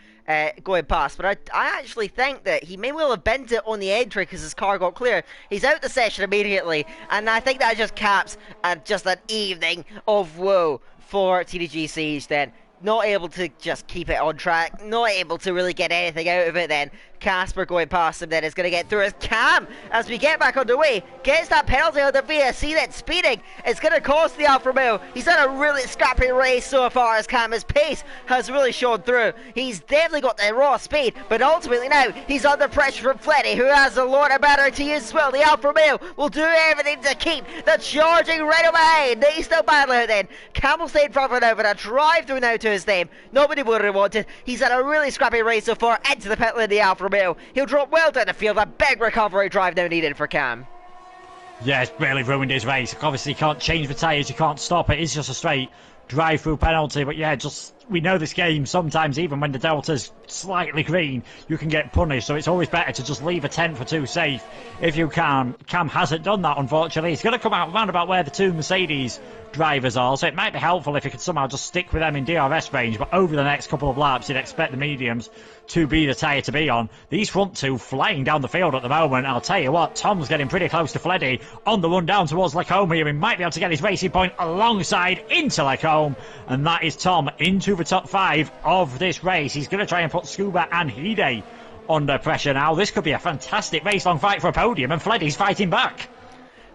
going past, but I actually think that he may well have bent it on the entry because his car got clear. He's out the session immediately, and I think that just caps just an evening of woe for TTG Siege then. not able to just keep it on track, not able to really get anything out of it then. Casper going past him then is going to get through as Cam, as we get back underway, gets that penalty on the VSC then speeding. It's going to cost the Alfa Romeo. He's had a really scrappy race so far as Cam. His pace has really shown through. He's definitely got the raw speed, but ultimately now he's under pressure from Fletty, who has a lot of battery to use as well. The Alfa Romeo will do everything to keep the charging right behind. He's still battling it then. Cam will stay in front for now, but a drive through now to his name. Nobody would have wanted. He's had a really scrappy race so far into the pit lane, the Alfa Romeo. He'll drop well down the field. A big recovery drive now needed for Cam. Yeah, it's really ruined his race. Obviously, you can't change the tyres, you can't stop it. It's just a straight drive-through penalty. But yeah, we know this game, sometimes even when the delta's slightly green, you can get punished. So it's always better to just leave a 10 for 2 safe if you can. Cam hasn't done that, unfortunately. He's going to come out round about where the two Mercedes drivers are, so it might be helpful if he could somehow just stick with them in DRS range. But over the next couple of laps, you'd expect the mediums to be the tyre to be on. These front two flying down the field at the moment. I'll tell you what, Tom's getting pretty close to Fleddy on the run down towards Lacombe here. He might be able to get his racing point alongside into Lacombe, and that is Tom into the top 5 of this race. He's going to try and put Scuba and Hide under pressure now. This could be a fantastic race-long fight for a podium, and Fleddy's fighting back.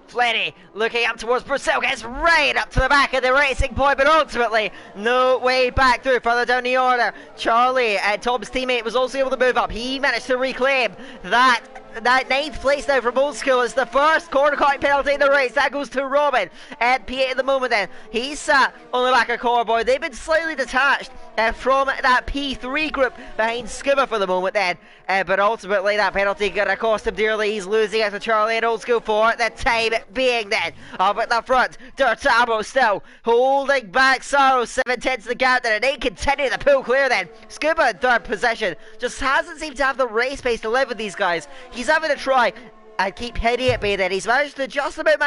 Fletty looking up towards Brazil, gets right up to the back of the racing point, but ultimately no way back through further down the order. Charlie, Tom's teammate, was also able to move up. He managed to reclaim that 9th place now from Old School. It's the first corner cutting penalty in the race. That goes to Robin at P8 at the moment then. He's sat on the back of Corboy. They've been slightly detached from that P3 group behind Skimmer for the moment then. But ultimately that penalty going to cost him dearly. He's losing out to Charlie and Old School for the time being then. Up at the front, Dirtamo still holding back Sorrow. 7/10 the gap then, and they continue to pull clear then. Scuba in 3rd position. Just hasn't seemed to have the race pace to live with these guys. He's having a try and keep heading at me then. He's managed to just about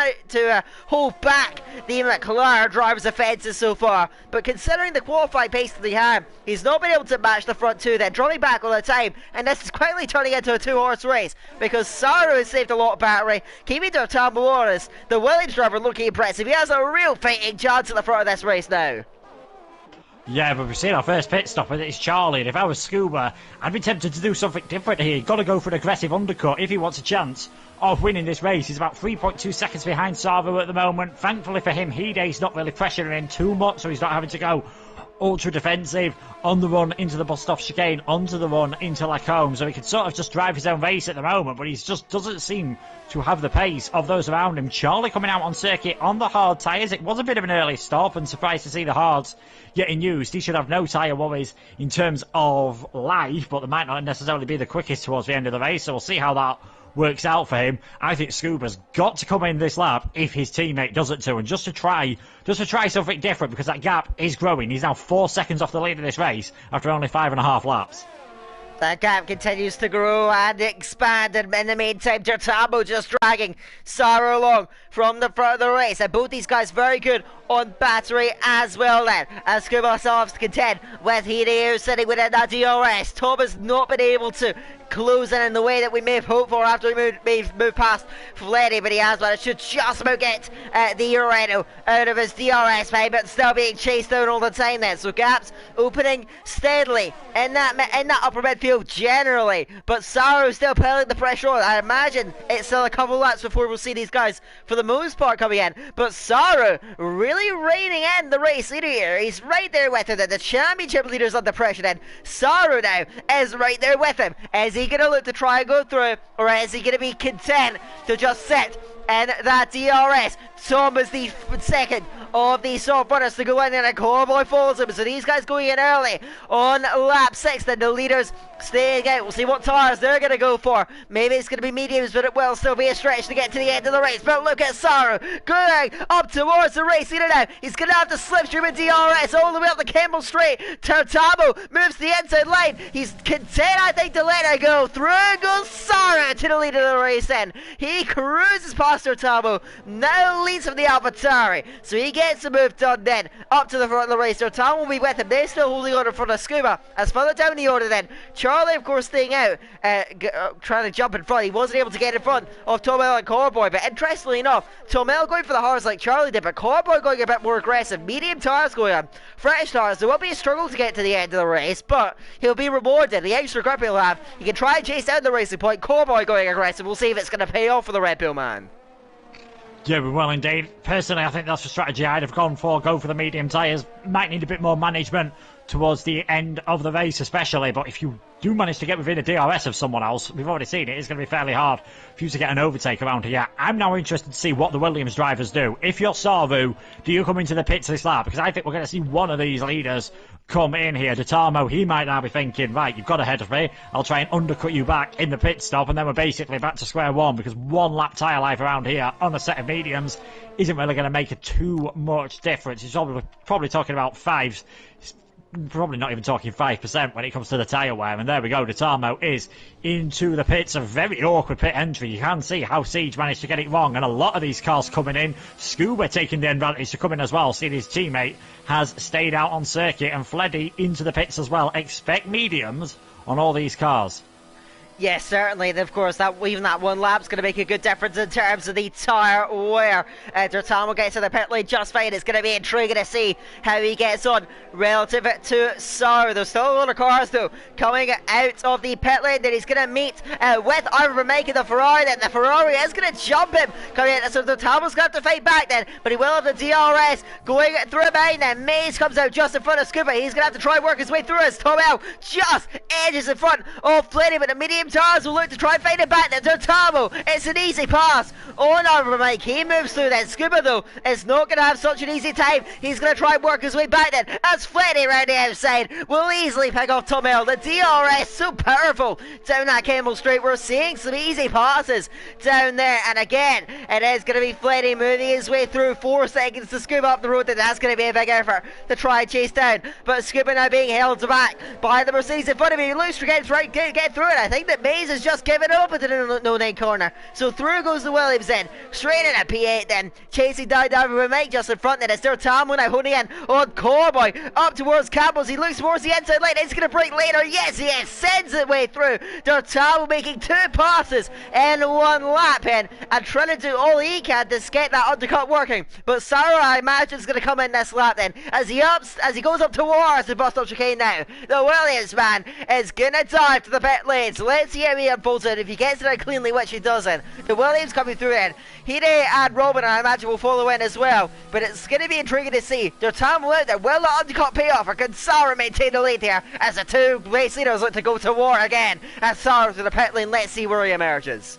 hold back the McLaren driver's offences so far. But considering the qualifying pace that he had, he's not been able to match the front two then, dropping back all the time. And this is quickly turning into a 2-horse race because Saru has saved a lot of battery, keeping Dirtamo honest. The Williams driver looking impressive. He has a real fighting chance at the front of this race now. Yeah, but we've seen our first pit stop, and it's Charlie. And if I was Scuba, I'd be tempted to do something different here. You've got to go for an aggressive undercut if he wants a chance of winning this race. He's about 3.2 seconds behind Savo at the moment. Thankfully for him, Hide's not really pressuring him too much, so he's not having to go ultra defensive on the run into the bus stop chicane, onto the run into Lacombe, so he can sort of just drive his own race at the moment, but he just doesn't seem to have the pace of those around him. Charlie coming out on circuit on the hard tyres. It was a bit of an early stop, and surprised to see the hards getting used. He should have no tyre worries in terms of life, but they might not necessarily be the quickest towards the end of the race, so we'll see how that works out for him. I think Scuba's got to come in this lap if his teammate doesn't too, and just to try something different, because that gap is growing. He's now 4 seconds off the lead of this race after only 5.5 laps. That gap continues to grow and expand, and in the meantime, Dirtamo just dragging Sarah along from the front of the race. And both these guys very good on battery as well then. As Scuba still has to contend with Hideo sitting within that DRS. Tom has not been able to close in the way that we may have hoped for after we moved past Fleddy, but he has managed to just about get the Ureno out of his DRS pay, but still being chased down all the time then. So gaps opening steadily in that upper midfield generally, but Saru still putting the pressure on. I imagine it's still a couple laps before we'll see these guys for the most part coming in, but Saru really reining in the race leader here. He's right there with him. The championship leader's under pressure then. Saru now is right there with him. Is he going to look to try and go through, or is he going to be content to just sit in that DRS? Tom is the second of these soft runners to go in, and a Corboy follows him. So these guys going in early on lap 6, then the leaders staying out. We'll see what tires they're going to go for. Maybe it's going to be mediums, but it will still be a stretch to get to the end of the race. But look at Saru going up towards the race leader now. He's going to have to slipstream in DRS all the way up the Campbell Straight. Turtamo moves to the inside line. He's content, I think, to let it go. Through goes Saru to the lead of the race then. He cruises past Turtamo, now leads from the AlphaTauri. So he gets gets the move done then. Up to the front of the race. Tom will be with him. They're still holding on in front of Scuba. As further down the order then, Charlie, of course, staying out, trying to jump in front. He wasn't able to get in front of TTML and Corboy, but interestingly enough, TTML going for the hards like Charlie did, but Corboy going a bit more aggressive. Medium tires going on. Fresh tires. There will be a struggle to get to the end of the race, but he'll be rewarded. The extra grip he'll have, he can try and chase down the racing point. Corboy going aggressive. We'll see if it's going to pay off for the Red Bull man. Yeah, well indeed. Personally, I think that's the strategy I'd have gone for. Go for the medium tyres. Might need a bit more management towards the end of the race especially, but if you do manage to get within a DRS of someone else, we've already seen it, it's going to be fairly hard for you to get an overtake around here. I'm now interested to see what the Williams drivers do. If you're Saru, do you come into the pits this lap? Because I think we're going to see one of these leaders come in here. Detarmo, he might now be thinking, right, you've got ahead of me, I'll try and undercut you back in the pit stop, and then we're basically back to square one, because one lap tyre life around here on a set of mediums isn't really going to make too much difference. He's probably talking about fives. Probably not even talking 5% when it comes to the tyre wear. And there we go, Detarmo is into the pits. A very awkward pit entry. You can see how Siege managed to get it wrong, and a lot of these cars coming in. Scuba taking the advantage to come in as well, seeing his teammate has stayed out on circuit, and Fleddy into the pits as well. Expect mediums on all these cars. Yes, certainly. And of course, even that one lap's going to make a good difference in terms of the tyre wear. Dertamo gets to the pit lane just fine. It's going to be intriguing to see how he gets on relative to Saru. There's still a lot of cars, though, coming out of the pit lane that he's going to meet with either making the Ferrari. Then the Ferrari is going to jump him. Coming in, so Dertamo's going to have to fight back then, but he will have the DRS going through behind. Then Maze comes out just in front of Scuba. He's going to have to try and work his way through as Tomel just edges in front of Fleddy, but the medium tires will look to try and find it back then. Dertamo, it's an easy pass on over Mike. He moves through then. Scuba, though, is not going to have such an easy time. He's going to try and work his way back then, as Fleddy around the outside will easily pick off Tomel. The DRS so powerful down that Camel Straight. We're seeing some easy passes down there, and again, it is going to be Fleddy moving his way through. 4 seconds to Scuba up the road, and that's going to be a big effort to try and chase down, but Scuba now being held back by the Mercedes in front of him. Loose to get through it. I think that Maze has just given up into the no-name corner, so through goes the Williams then, straight in at P8 then, chasing down with Mike just in front. Then it's Dertamo now holding in on Corboy up towards Campbell's. He looks towards the inside line. It's going to break later. Yes, he is. Sends it way through. Dertamo making 2 passes in 1 lap in, and trying to do all he can to get that undercut working. But Sarah, I imagine, is going to come in this lap then, as he goes up towards the bus stop chicane now. The Williams man is going to dive to the pit lanes. Let's see how he unfolds it. If he gets it out cleanly, which he doesn't. The Williams coming through in. Hide and Robin, I imagine, will follow in as well. But it's going to be intriguing to see. Their time out there. Will the undercut pay off, or can Sarah maintain the lead here as the 2 race leaders look to go to war again? As Sarah to the pit lane. Let's see where he emerges.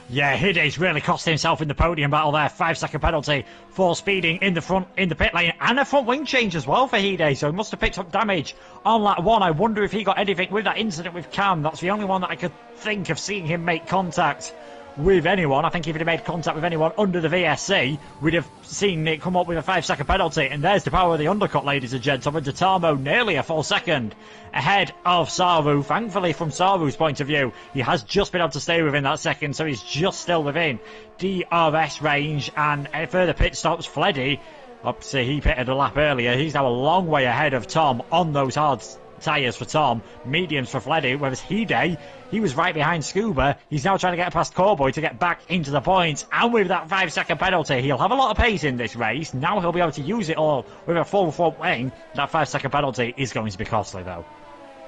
Yeah, Hide's really cost himself in the podium battle there. 5-second penalty for speeding in the front, in the pit lane, and a front wing change as well for Hide, so he must have picked up damage on lap 1. I wonder if he got anything with that incident with Cam. That's the only one that I could think of seeing him make contact with anyone. I think if he'd have made contact with anyone under the VSC, we'd have seen it come up with a 5-second penalty. And there's the power of the undercut, ladies and gentlemen. Detarmo nearly a full second ahead of Saru. Thankfully, from Saru's point of view, he has just been able to stay within that second, so he's just still within DRS range. And further pit stops, Fleddy, obviously he pitted a lap earlier. He's now a long way ahead of Tom on those hard tyres for Tom, mediums for Fleddy, whereas Hide, he was right behind Scuba. He's now trying to get past Corboy to get back into the points, and with that 5-second penalty, he'll have a lot of pace in this race. Now he'll be able to use it all with a full front wing. That 5-second penalty is going to be costly, though.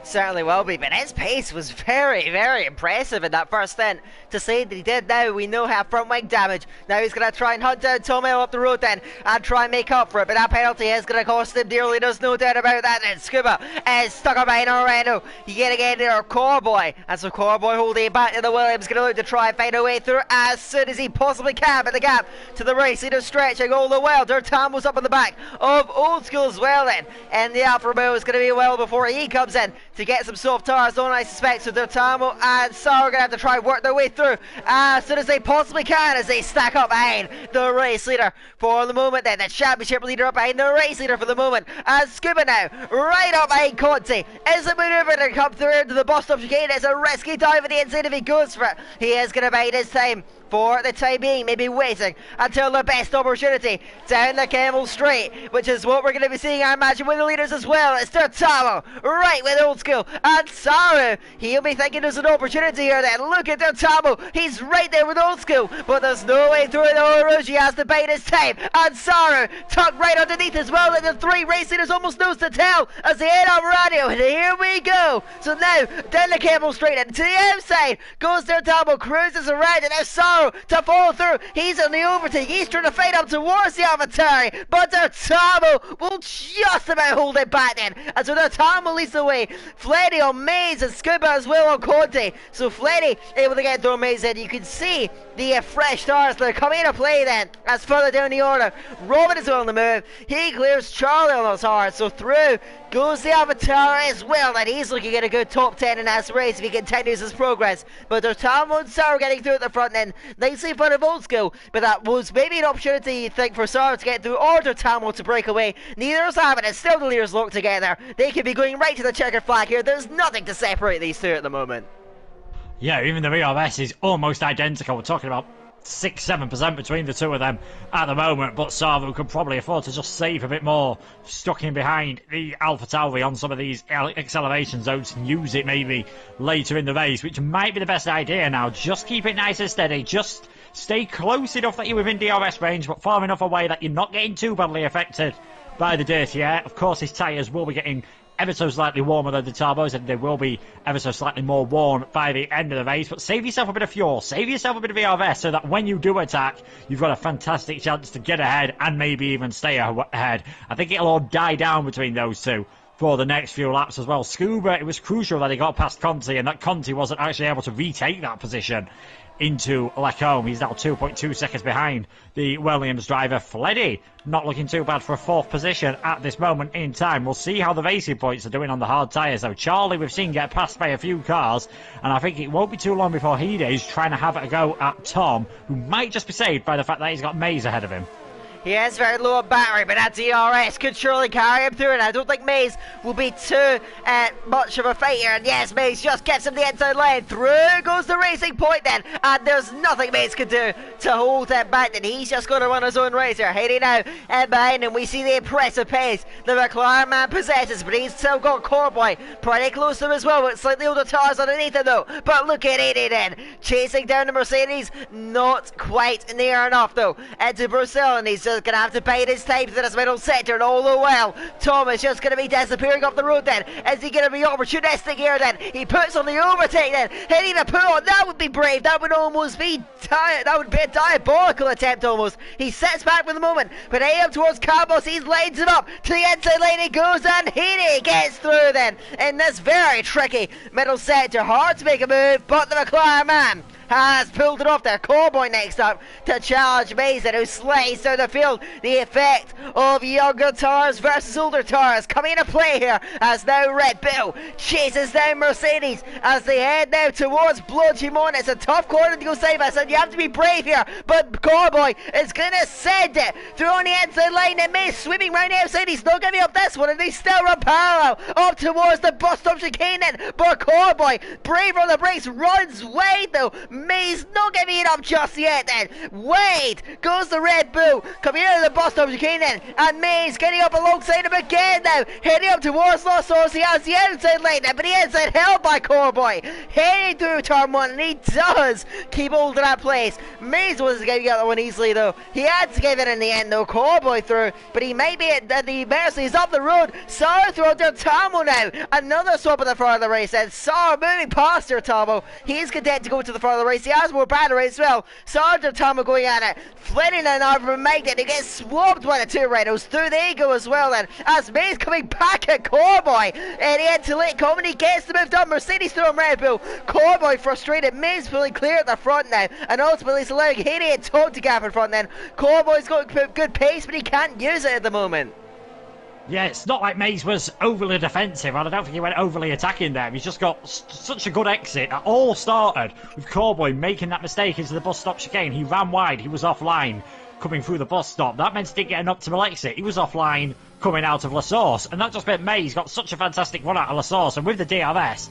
Certainly will be, but his pace was very, very impressive in that first stint. To say that he did now, we know how front wing damage. Now he's going to try and hunt down Tomel up the road then, and try and make up for it, but that penalty is going to cost him dearly, there's no doubt about that. And Scuba is stuck up behind Orlando. You get again there, Corboy, and so Corboy holding it back to the Williams, going to look to try and find a way through as soon as he possibly can, but the gap to the race leader stretching all the while. Dertamo's up on the back of Old School as well then, and the Alfa Romeo is going to be well before he comes in to get some soft tires on, I suspect. So Dertamo and Sarah are going to have to try and work their way through as soon as they possibly can, as they stack up behind the race leader for the moment then. The championship leader up behind the race leader for the moment, as Scuba now right up behind Conte is a manoeuvre to come through into the bus stop chicane. It's a risky dive at the inside if he goes for it. He is going to bide his time for the time being, maybe waiting until the best opportunity down the Camel Straight, which is what we're going to be seeing, I imagine, with the leaders as well. It's Dertamo, right with Old School, and Saru. He'll be thinking there's an opportunity here then. Look at Dertamo, he's right there with Old School, but there's no way through it. Orochi has to bite his time, and Saru tucked right underneath as well, and the three race leaders almost nose to tail as they head on radio, and here we go. So now, down the Camel Straight, and to the outside goes Dertamo, cruises around, and now Saru to follow through. He's on the overtake, he's trying to fight up towards the Avatar, but Dertamo will just about hold it back then, and so Dertamo leads the way. Fleddy on Maze and Scuba as well on Conte, so Fleddy able to get through Maze, and you can see the fresh stars that are coming into play then as further down the order. Robin is well on the move, he clears Charlie on those hard, so through goes the Avatar as well, and he's looking at a good top 10 in this race if he continues his progress. But there's Tamo and Saru getting through at the front end, nicely in front of Old School, but that was maybe an opportunity, you think, for Saru to get through or Tamo to break away. Neither is having it, still the leaders locked together. They could be going right to the checkered flag here. There's nothing to separate these two at the moment. Yeah, even the VRS is almost identical. We're talking about 6-7% between the two of them at the moment, but Saru could probably afford to just save a bit more, stuck in behind the Alpha Tauri on some of these acceleration zones and use it maybe later in the race, which might be the best idea now. Just keep it nice and steady, just stay close enough that you're within DRS range, but far enough away that you're not getting too badly affected by the dirty air. Of course, his tyres will be getting ever so slightly warmer than the turbos, and they will be ever so slightly more worn by the end of the race, but save yourself a bit of fuel, save yourself a bit of ERS, so that when you do attack, you've got a fantastic chance to get ahead and maybe even stay ahead. I think it'll all die down between those two for the next few laps as well. Scuba, it was crucial that he got past Conti, and that Conti wasn't actually able to retake that position into Lacombe. He's now 2.2 seconds behind the Williams driver. Fleddy not looking too bad for a fourth position at this moment in time. We'll see how the racing points are doing on the hard tyres though. Charlie we've seen get passed by a few cars, and I think it won't be too long before he is trying to have a go at Tom, who might just be saved by the fact that he's got Maze ahead of him. He is very low on battery, but that DRS could surely carry him through, and I don't think Maze will be too much of a fight here. And yes, Maze just gets him the inside line. Through goes the racing point then, and there's nothing Maze can do to hold him back. Then he's just going to run his own race here. Heading out and behind him, we see the impressive pace the McLaren man possesses, but he's still got Corboy pretty close to him as well, with slightly older tires underneath him though. But look at it then, chasing down the Mercedes, not quite near enough though into Brazil, and he's just going to have to bite his time to this middle sector, and all the while Tom is just going to be disappearing off the road then. Is he going to be opportunistic here then? He puts on the overtake then, hitting a pull on. That would be brave, that would almost be that would be a diabolical attempt almost. He sits back for the moment, but AM towards Cabos, he lines him up to the inside lane, he goes and he gets through then in this very tricky middle sector. Hard to make a move, but the McLaren man has pulled it off there. Corboy next up to challenge Mason, who slides down the field. The effect of younger tires versus older tires coming into play here, as now Red Bull chases down Mercedes as they head now towards Blodgimon. It's a tough corner to go side by side. You have to be brave here, but Corboy is going to send it through on the inside line, and Mace sweeping round the outside. He's not going to be up this one, and they still run parallel up towards the bus stop chicane then, but Corboy, brave on the brakes, runs wide though. Maze not giving it up just yet then. Wade goes the Red Bull, coming out of the bus stop chicane then, and Maze getting up alongside him again now, heading up towards Los Osos. He has the outside lane now, but he is held by Corboy, heading through turn one, and he does keep holding that place. Maze wasn't going to get that one easily though. He had to give it in the end though. Corboy through, but he might be at the Mercedes up the road. Sar through to Tamo now. Another swap at the front of the race, and Sar moving past her Tamo. He's content to go to the front of the race. He has more battery as well. Sar to Tamo going at it, flitting an arm from Mike, and he gets swapped by the two Rhinos. Through they go as well then, as Maze coming back at Corboy, and he had to late come, and he gets the move done. Mercedes through him Red Bull. Corboy frustrated. Maze pulling clear at the front now, and ultimately it's allowing Haney and Todd to gap in front then. Corboy's got good pace, but he can't use it at the moment. Yeah, it's not like Maze was overly defensive, and I don't think he went overly attacking there. He's just got such a good exit. It all started with Corboy making that mistake into the bus stop chicane. He ran wide, he was offline coming through the bus stop. That meant he didn't get an optimal exit. He was offline coming out of La Source, and that just meant Maze got such a fantastic run out of La Source, and with the DRS,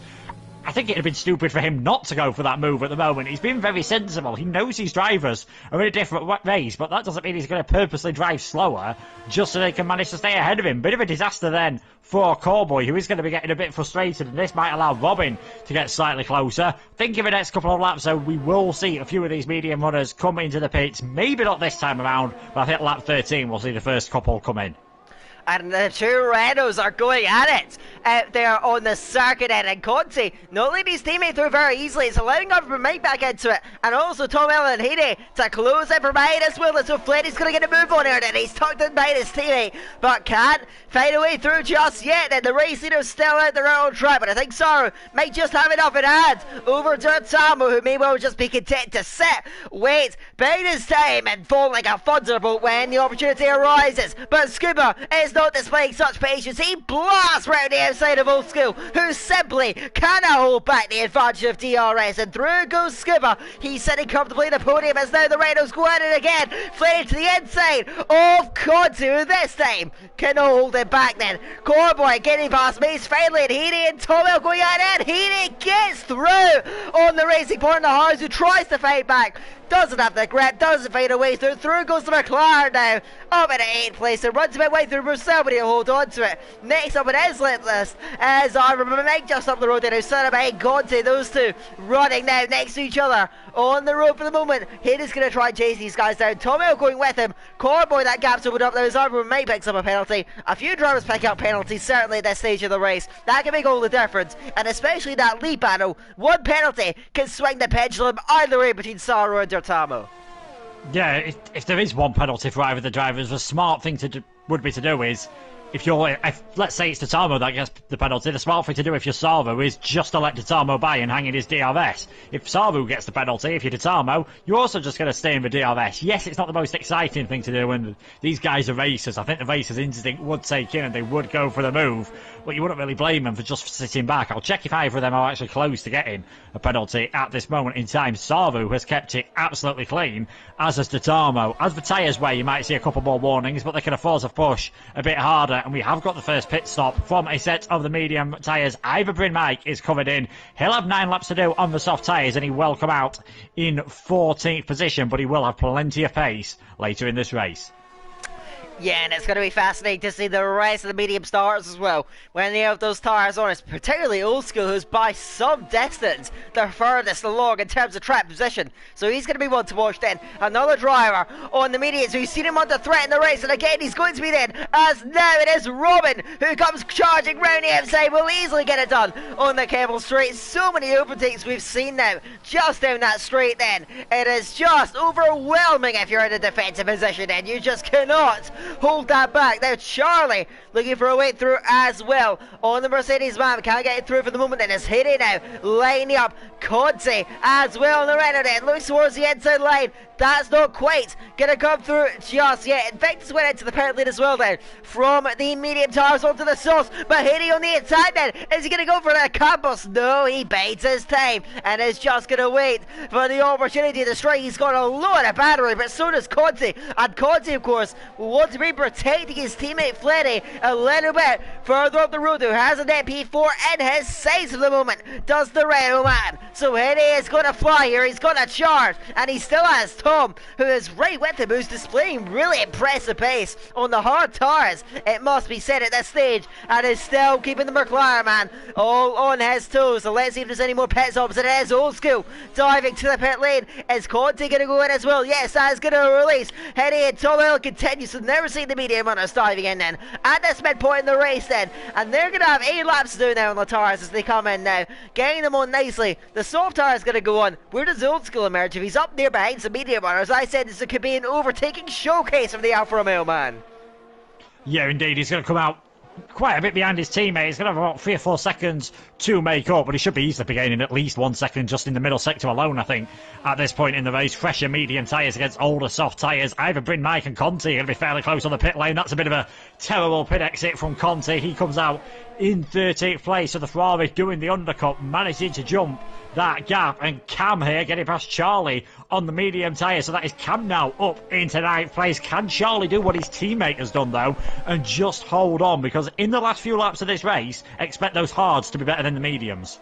I think it'd have been stupid for him not to go for that move at the moment. He's been very sensible. He knows his drivers are in a different race, but that doesn't mean he's going to purposely drive slower just so they can manage to stay ahead of him. Bit of a disaster then for Cowboy, who is going to be getting a bit frustrated, and this might allow Robin to get slightly closer. I think in the next couple of laps, though, we will see a few of these medium runners come into the pits. Maybe not this time around, but I think lap 13 we'll see the first couple come in. And the two Renaults are going at it out there on the circuit, and Conti not letting his teammate through very easily. It's allowing Government Mike back into it, and also Tom Ellen and Heaney to close it for behind as well. So Fletty's going to get a move on here, and he's tucked in behind his teammate, but can't find a way through just yet. And the race leader's still out there on track, but I think Saru might just have enough in hand over to Tamo, who may well just be content to sit, wait, behind his time, and fall like a thunderbolt when the opportunity arises. But Scuba is not displaying such patience. He blasts round the outside of Old School, who simply cannot hold back the advantage of DRS, and through goes Scuba. He's sitting comfortably in the podium as now the Renaults go at it again, flying to the inside of Conti, who this time cannot hold it back then. Coreboy getting past Mace finally, and Heaney and Tomel going at it. Heaney gets through on the racing partner Harris, who tries to fight back, doesn't have the grip, doesn't find a way through. Through goes to McLaren now, up in 8th place, and runs a bit way through Marcel, but he'll hold on to it. Next up in his lip list as I remember Mike just up the road there, who's set up behind Conte. Those two running now next to each other on the road for the moment. Hayden's going to try and chase these guys down. Tomeo going with him. Coreboy, that gap's opened up there as I remember Mike picks up a penalty. A few drivers pick up penalties, certainly at this stage of the race. That can make all the difference, and especially that lead battle. One penalty can swing the pendulum either way between Saru and Tamo. Yeah, if there is one penalty for either of the drivers, the smart thing to do would be to do is, if let's say it's Tatamo that gets the penalty, the smart thing to do if you're Saru is just to let Tatamo by and hang in his DRS. If Saru gets the penalty, if you're Tatamo, you're also just going to stay in the DRS. Yes, it's not the most exciting thing to do when these guys are racers. I think the racers' instinct would take in and they would go for the move, but you wouldn't really blame them for just sitting back. I'll check if either of them are actually close to getting a penalty at this moment in time. Saru has kept it absolutely clean, as has Tatamo. As the tyres weigh, you might see a couple more warnings, but they can afford to push a bit harder. And we have got the first pit stop from a set of the medium tyres. Ivorbrin Mike is covered in. He'll have 9 laps to do on the soft tyres, and he will come out in 14th position, but he will have plenty of pace later in this race. Yeah, and it's going to be fascinating to see the rest of the medium stars as well when they have those tyres on us, particularly Old School, who's by some distance the furthest along in terms of track position. So he's going to be one to watch then. Another driver on the mediums, we've seen him under threat in the race, and again he's going to be then, as now it is Robin who comes charging round the outside, will easily get it done on the cable straight. So many overtakes we've seen now just down that straight then. It is just overwhelming if you're in a defensive position, and you just cannot hold that back. Now Charlie looking for a way through as well on the Mercedes map. Can't get it through for the moment, and it's hitting now, lining up Conte as well on the Renault then. Looks towards the inside line. That's not quite going to come through just yet. Invictus went into the pit lead as well then from the medium tires onto the sauce, but hitting on the inside then. Is he going to go for the campus? No, he bides his time and is just going to wait for the opportunity to strike. He's got a lot of battery, but so does Conte, and Conte of course will want to be protecting his teammate Fletty a little bit further up the road, who has an MP4 in his sights at the moment, does the Renault man. So Hitty is going to fly here, he's going to charge, and he still has Tom, who is right with him, who's displaying really impressive pace on the hard tires, it must be said at this stage, and is still keeping the McLaren man all on his toes. So let's see if there's any more pit stops, and it is Old School diving to the pit lane. Is Conte going to go in as well? Yes, that is going to release Hitty, and Tom Hill continues to never see the medium runners diving in then at this midpoint in the race then, and they're going to have 8 laps to do now on the tires as they come in now, getting them on nicely. The soft tire is going to go on. Where does Old School emerge? If he's up there behind some medium runners, I said this could be an overtaking showcase from the Alfa Romeo man. Yeah, indeed, he's going to come out quite a bit behind his teammate. He's going to have about 3 or 4 seconds to make up, but he should be easily gaining at least 1 second just in the middle sector alone, I think, at this point in the race. Fresher medium tyres against older soft tyres. Either Bryn, Mike and Conte are going to be fairly close on the pit lane. That's a bit of a terrible pit exit from Conte. He comes out in 13th place, so the Ferrari doing the undercut, managing to jump that gap, and Cam here getting past Charlie on the medium tyre, so that is Cam now up into 9th place. Can Charlie do what his teammate has done though and just hold on, because in the last few laps of this race expect those hards to be better than the mediums.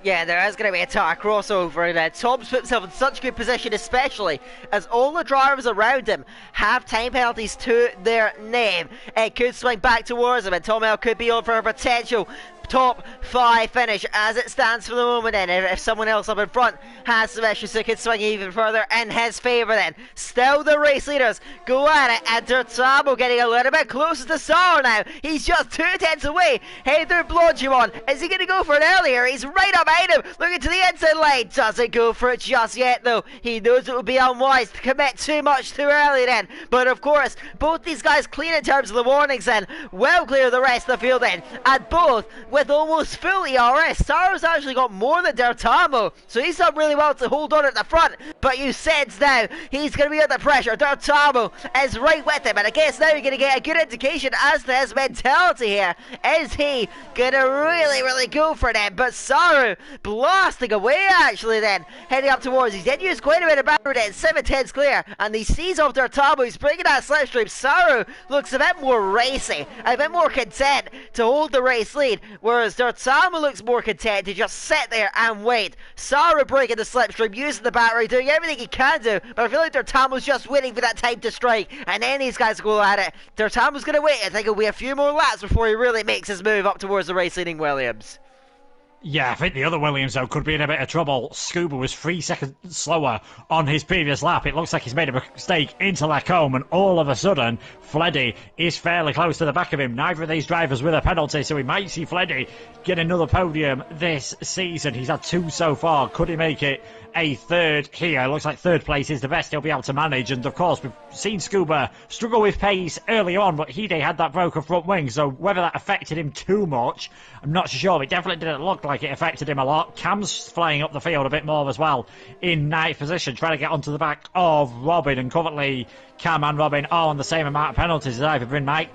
Yeah, there is going to be a tire crossover, and Tom's put himself in such good position, especially as all the drivers around him have time penalties to their name. It could swing back towards him, and Tom L could be on for a potential top 5 finish as it stands for the moment. And if someone else up in front has some issues, it could swing even further in his favour then. Still the race leaders go at it, and Dertamo getting a little bit closer to Sar now. He's just 2 tenths away, heading through Blodgimon. Is he going to go for it earlier? He's right up behind him, looking to the inside line. Doesn't go for it just yet though. He knows it would be unwise to commit too much too early then. But of course, both these guys clean in terms of the warnings then. Well clear of the rest of the field then. And both with almost full ERS. Saro's actually got more than Dertamo, so he's done really well to hold on at the front. But you sense now he's going to be under pressure. Dertamo is right with him, and I guess now you're going to get a good indication as to his mentality here. Is he going to really go for them? But Saru blasting away actually then, heading up towards. He did use quite a bit of battery then, 7 tenths clear, and he sees off Dertamo. He's bringing that slipstream. Saru looks a bit more racy, a bit more content to hold the race lead, whereas Dertamo looks more content to just sit there and wait. Saru breaking the slipstream, using the battery, doing everything he can do, but I feel like Dertamo's just waiting for that time to strike, and then these guys go at it. Dertamo's going to wait. I think it'll be a few more laps before he really makes his move up towards the race leading Williams. Yeah, I think the other Williams, though, could be in a bit of trouble. Scuba was 3 seconds slower on his previous lap. It looks like he's made a mistake into Lacombe, and all of a sudden, Fleddy is fairly close to the back of him. Neither of these drivers with a penalty, so we might see Fleddy get another podium this season. He's had 2 so far. Could he make it a 3rd here? Looks like 3rd place is the best he'll be able to manage, and of course, we've seen Scuba struggle with pace early on, but Hide had that broken front wing, so whether that affected him too much, I'm not sure. It definitely didn't look like it affected him a lot. Cam's flying up the field a bit more as well in 9th position, trying to get onto the back of Robin, and currently Cam and Robin are on the same amount of penalties as either been. Mike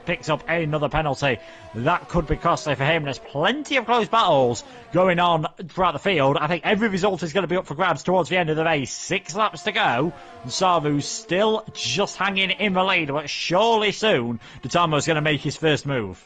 picks up another penalty. That could be costly for him. There's plenty of close battles going on throughout the field. I think every result is going to be up for grabs towards the end of the race. 6 laps to go. And Saru's still just hanging in the lead, but surely soon Dertamo's going to make his first move.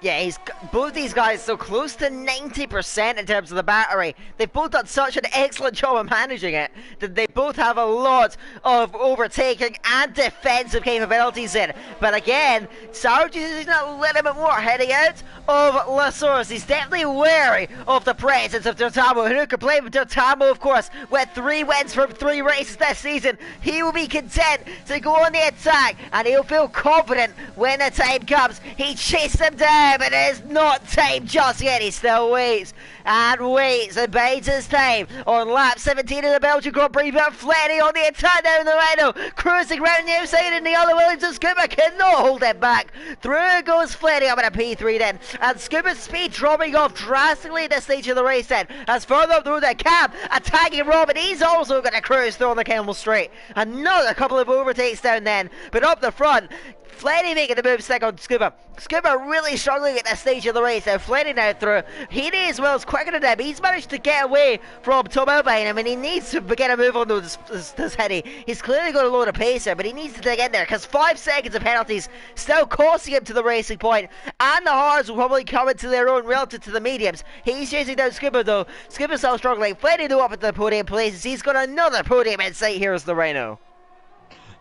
Yeah, both these guys so close to 90% in terms of the battery. They've both done such an excellent job of managing it that they both have a lot of overtaking and defensive capabilities in. But again, Sarge is using a little bit more heading out of La Source. He's definitely wary of the presence of Dertamo. Who can play with Dertamo, of course, with 3 wins from 3 races this season. He will be content to go on the attack, and he'll feel confident when the time comes. He chases him down, but it is not time just yet. He still waits and waits and bides his time on lap 17 of the Belgian Grand Prix. But Fletty on the attack down the Rhino, cruising round the outside, and the other Williams and Scuba cannot hold it back. Through goes Fletty up in a P3 then, and Scuba's speed dropping off drastically at this stage of the race then, as further up the road that Cam attacking Robin. He's also going to cruise through on the Camel Straight. Another couple of overtakes down then, but up the front, Fletty making the move stick on Scuba. Scuba really struggling at this stage of the race. Now Fletty now through. Hide as well is quicker than him. He's managed to get away from Tom L behind him, and he needs to get a move on this Hide. He's clearly got a load of pace here, but he needs to dig in there, because 5 seconds of penalties still costing him to the racing point, and the hards will probably come into their own relative to the mediums. He's chasing down Scuba though. Scuba's still struggling. Fletty though up at the podium places. He's got another podium in sight here as the Rhino.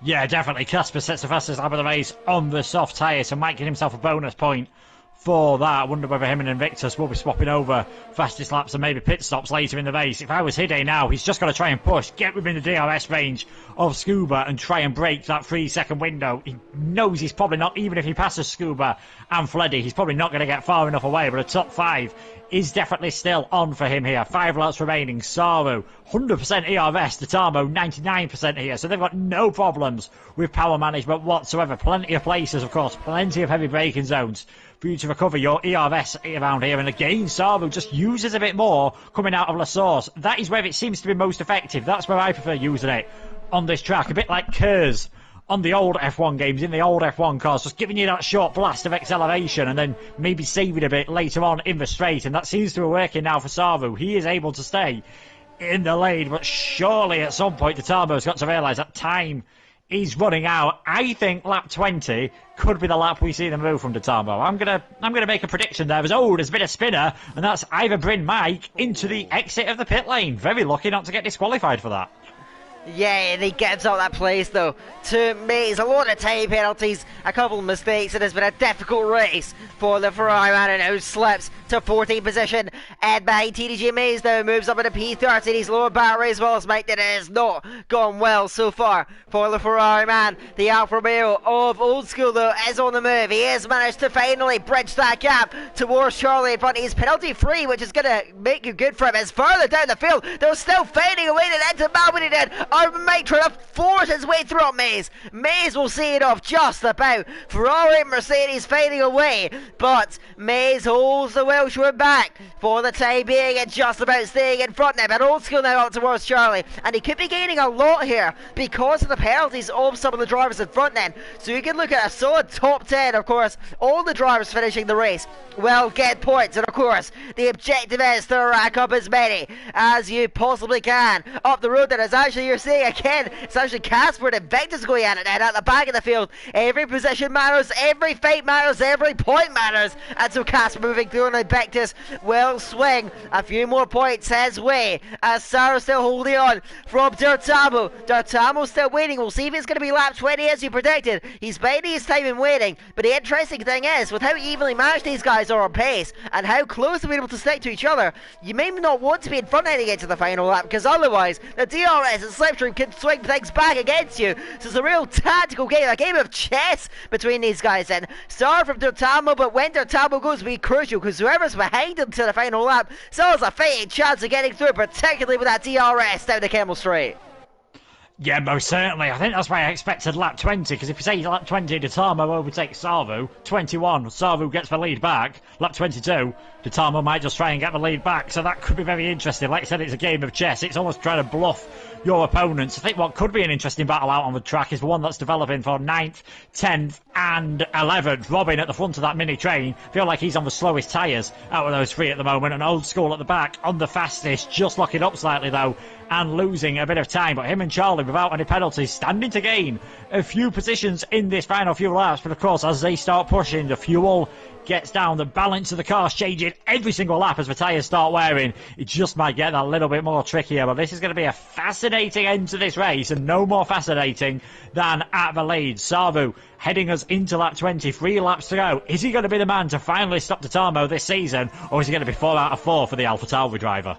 Yeah, definitely. Casper sets the fastest lap of the race on the soft tyre, so might get himself a bonus point for that. I wonder whether him and Invictus will be swapping over fastest laps and maybe pit stops later in the race. If I was Hide now, he's just got to try and push, get within the DRS range of Scuba and try and break that 3-second window. He knows he's probably not, even if he passes Scuba and Fleddy, he's probably not going to get far enough away, but a top 5 is definitely still on for him here. 5 laps remaining. Saru, 100% ERS. Dertamo, 99% here. So they've got no problems with power management whatsoever. Plenty of places, of course. Plenty of heavy braking zones for you to recover your ERS around here. And again, Saru just uses a bit more coming out of La Source. That is where it seems to be most effective. That's where I prefer using it on this track. A bit like Kurz on the old F1 games, in the old F1 cars, just giving you that short blast of acceleration and then maybe saving a bit later on in the straight, and that seems to be working now for Saru. He is able to stay in the lead, but surely at some point Dertamo's got to realise that time is running out. I think lap 20 could be the lap we see the move from Dotamo. I'm gonna make a prediction there. There's a bit of spinner, and that's either Bryn Mike into the exit of the pit lane. Very lucky not to get disqualified for that. Yeah, and he gives up that place though to Maze. A lot of time penalties, a couple of mistakes. It has been a difficult race for the Ferrari man, and who slips to 14th position. And behind TTG Maze now moves up into P30. He's lower battery as well as Mike. It has not gone well so far for the Ferrari man. The Alfa Romeo of Old School though is on the move. He has managed to finally bridge that gap towards Charlie in front. He's penalty free, which is going to make you good for him. As further down the field, they're still fading away to into Melbourne. He did. Mike trying to force his way through up Maze. Maze will see it off just about. Ferrari and Mercedes fading away, but Maze holds the Welshman back for the time being and just about staying in front now. But Old School now up towards Charlie, and he could be gaining a lot here because of the penalties of some of the drivers in front then. So you can look at a solid top 10, of course. All the drivers finishing the race will get points, and of course the objective is to rack up as many as you possibly can up the road. That is actually, you're seeing again, it's actually Casper and Invictus going at it, and at the back of the field every position matters, every fight matters, every point matters. And so Casper moving through, and Invictus will swing a few more points his way as Sarah still holding on from Dotamo. Dotamo still waiting. We'll see if it's going to be lap 20 as you predicted. He's biding his time and waiting, but the interesting thing is with how evenly matched these guys are on pace and how close they're able to stick to each other, you may not want to be in front heading into the final lap, because otherwise the DRS and Slipstream can swing things back against you. So it's a real tactical game, a game of chess between these guys. And start from Dotamo, but when Dotamo goes, be crucial, because whoever's behind him to the final lap still has a fighting chance of getting through, particularly with that DRS down the Kemmel Straight. Yeah, most certainly. I think that's why I expected lap 20, because if you say lap 20, Dotamo overtakes Sarvu. 21, Sarvu gets the lead back. Lap 22, Dotamo might just try and get the lead back, so that could be very interesting. Like I said, it's a game of chess. It's almost trying to bluff your opponents. I think what could be an interesting battle out on the track is the one that's developing for 9th, 10th and 11th. Robin at the front of that mini train, feel like he's on the slowest tyres out of those three at the moment, and Old School at the back on the fastest, just locking up slightly though and losing a bit of time. But him and Charlie, without any penalties, standing to gain a few positions in this final few laps. But of course, as they start pushing, the fuel gets down, the balance of the car's changing every single lap as the tyres start wearing. It just might get that little bit more trickier, but this is going to be a fascinating end to this race, and no more fascinating than at the lead. Sarvu heading us into lap 20, 3 laps to go. Is he going to be the man to finally stop Dotamo this season, or is he going to be 4 out of 4 for the AlphaTauri driver?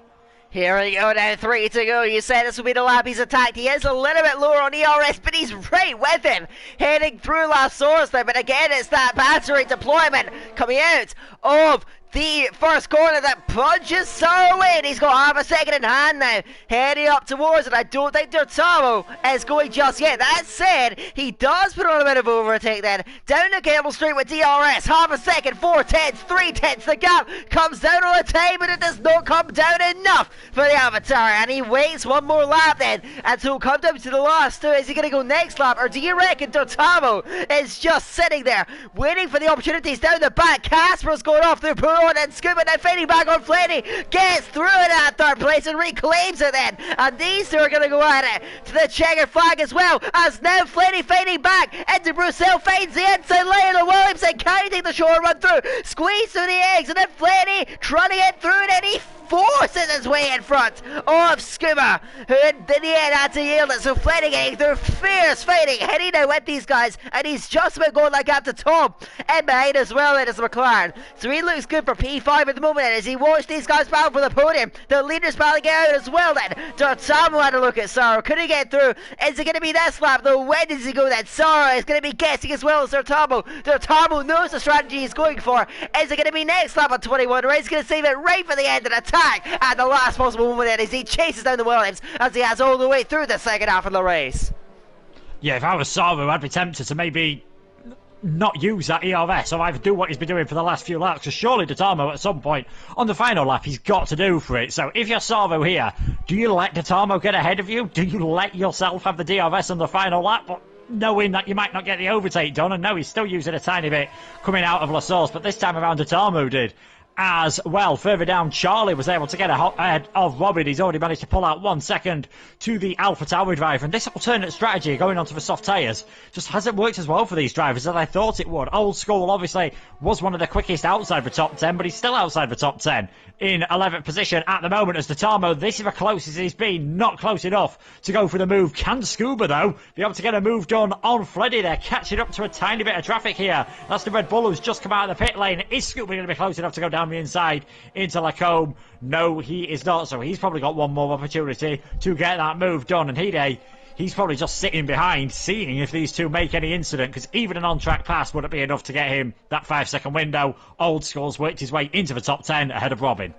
Here we go now, 3 to go. You said this will be the lap he's attacked. He is a little bit lower on ERS, but he's right with him, heading through Las Source now. But again, it's that battery deployment coming out of the first corner that punches Sarah away, and he's got half a second in hand now, heading up towards it. I don't think Dotamo is going just yet. That said, he does put on a bit of overtake then, down the Kemmel Street with DRS, half a second, 4 tenths, 3 tenths, the gap comes down on the time, but it does not come down enough for the Avatar, and he waits one more lap then, and so he'll come down to the last two. Is he going to go next lap, or do you reckon Dotamo is just sitting there, waiting for the opportunities down the back? Casper's going off through Peron, and Scuba then fading back on Flaney, gets through it at third place and reclaims it then, and these two are going to go at it to the checkered flag as well, as now Flaney fading back into Broussel, finds the inside lane of Williamson, can't take the short run through, squeeze through the eggs, and then Flaney trying to get through it, and he forces his way in front of Scuba, who in the end had to yield it. So Flaney getting through, fierce fighting, heading now with these guys, and he's just about going like up to Tom, and behind as well it is McLaren. So he looks good for P5 at the moment, and as he watched these guys battle for the podium, the leaders battling out as well then. Dotamo had a look at Sarah, could he get through? Is it going to be this lap though? When does he go then? Sarah is going to be guessing as well as Dotamo. Dotamo knows the strategy he's going for. Is it going to be next lap on 21, or is he going to save it right for the end of the attack at the last possible moment then, as he chases down the Williams as he has all the way through the second half of the race? Yeah, if I was Sarvu, I'd be tempted to maybe not use that ERS, or either do what he's been doing for the last few laps, because surely Dotamo at some point on the final lap he's got to do for it. So if you're Sarvu here, do you let Dotamo get ahead of you? Do you let yourself have the DRS on the final lap, but knowing that you might not get the overtake done? And no, he's still using a tiny bit coming out of La Source, but this time around Dotamo did. as well. Further down, Charlie was able to get ahead of Robin. He's already managed to pull out 1 second to the Alpha Tauri driver. And this alternate strategy going onto the soft tyres just hasn't worked as well for these drivers as I thought it would. Old School obviously was one of the quickest outside the top 10, but he's still outside the top 10 in 11th position at the moment as Totamo. This is the closest he's been. Not close enough to go for the move. Can Scuba, though, be able to get a move done on Freddy? They're catching up to a tiny bit of traffic here. That's the Red Bull who's just come out of the pit lane. Is Scuba going to be close enough to go down the inside into Lacombe? No, he is not. So he's probably got one more opportunity to get that move done. And he's probably just sitting behind, seeing if these two make any incident, because even an on-track pass wouldn't be enough to get him that 5-second window. Old School's worked his way into the top 10 ahead of Robin.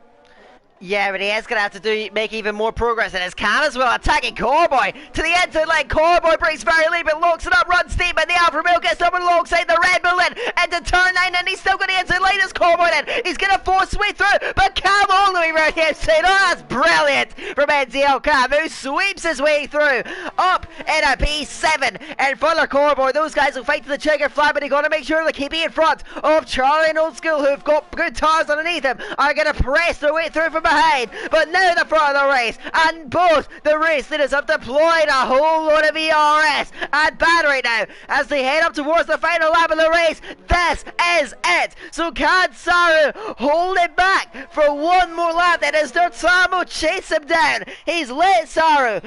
Yeah, but he is going to have to make even more progress in his can as well. Attacking Corboy to the inside line. Corboy breaks very late, but locks it up, runs deep, and the Alfa Romeo gets over alongside the Red Bull in into turn 9, and he's still got the inside line as Corboy in. He's going to force his way through, but Cam all the way around the outside. Oh, that's brilliant from NZL Cam, who sweeps his way through up in a P7 in front of Corboy. Those guys will fight to the checkered flag, but they've got to make sure they keep in front of Charlie and Old School, who've got good tires underneath him, are going to press their way through from behind. But now the front of the race, and both the race leaders have deployed a whole load of ERS and battery now as they head up towards the final lap of the race. This is it. So can Saru hold it back for one more lap? That is Dortamo chase him down. He's let Saru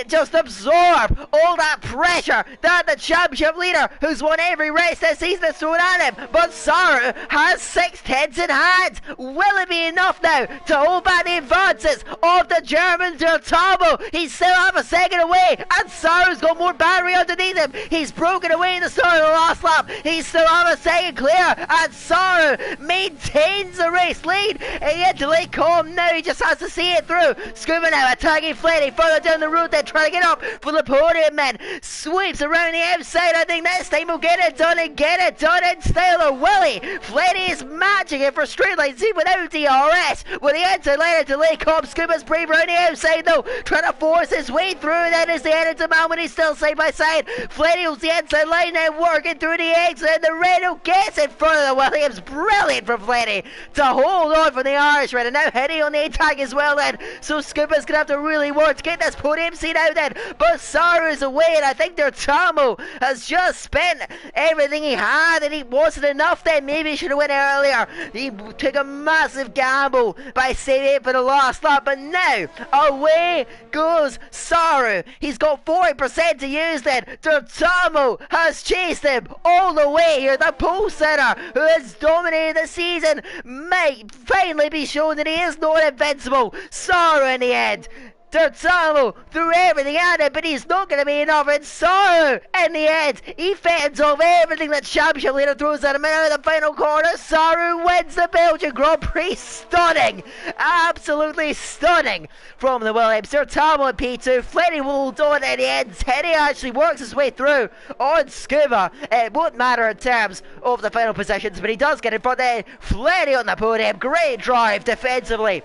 just absorb all that pressure that the championship leader, who's won every race this season, has thrown at him. But Saru has 6/10 in hand. Will it be enough now to hold back the advances of the German Dortamo? He's still half a second away, and Saru's got more battery underneath him. He's broken away in the start of the last lap. He's still half a second clear, and Saru maintains the race lead into Lake Com. Now he just has to see it through. Scuba now attacking Fletty further down the road. They're trying to get up for the podium, man. Sweeps around the outside. I think this time we'll get it done and get it done in style of Willie. Fletty is matching it for straight line Z without DRS. With the inside line into Lake Com. Scuba's brave around the outside though, trying to force his way through. Then is the end of the man when he's still side by side. Fletty holds the inside line now, working through the exit, and the Renault gets in front of the Williams. Brilliant from Fletty to hold on for the Irishman, and now heading on the attack as well then. So Scuba's gonna have to really work to get this podium seat out then. But Saru's away, and I think Dortamo has just spent everything he had, and he wasn't enough then. Maybe he should have went earlier. He took a massive gamble by saving it for the last lap, but now away goes Saru. He's got 40% to use then. Dortamo has chased him all the way here. The pole setter who has dominated the season might finally be shown that he is not invincible. Saru in the end. Dortamo threw everything at it, but he's not going to be enough. And Saru, in the end, he fends off everything that championship leader throws at him. And out of the final corner, Saru wins the Belgian Grand Prix. Stunning, absolutely stunning from the Williams. Dortamo in P2, Fletty will hold on in the end. Teddy actually works his way through on Scuba. It won't matter in terms of the final positions, but he does get in front there. Fletty on the podium, great drive defensively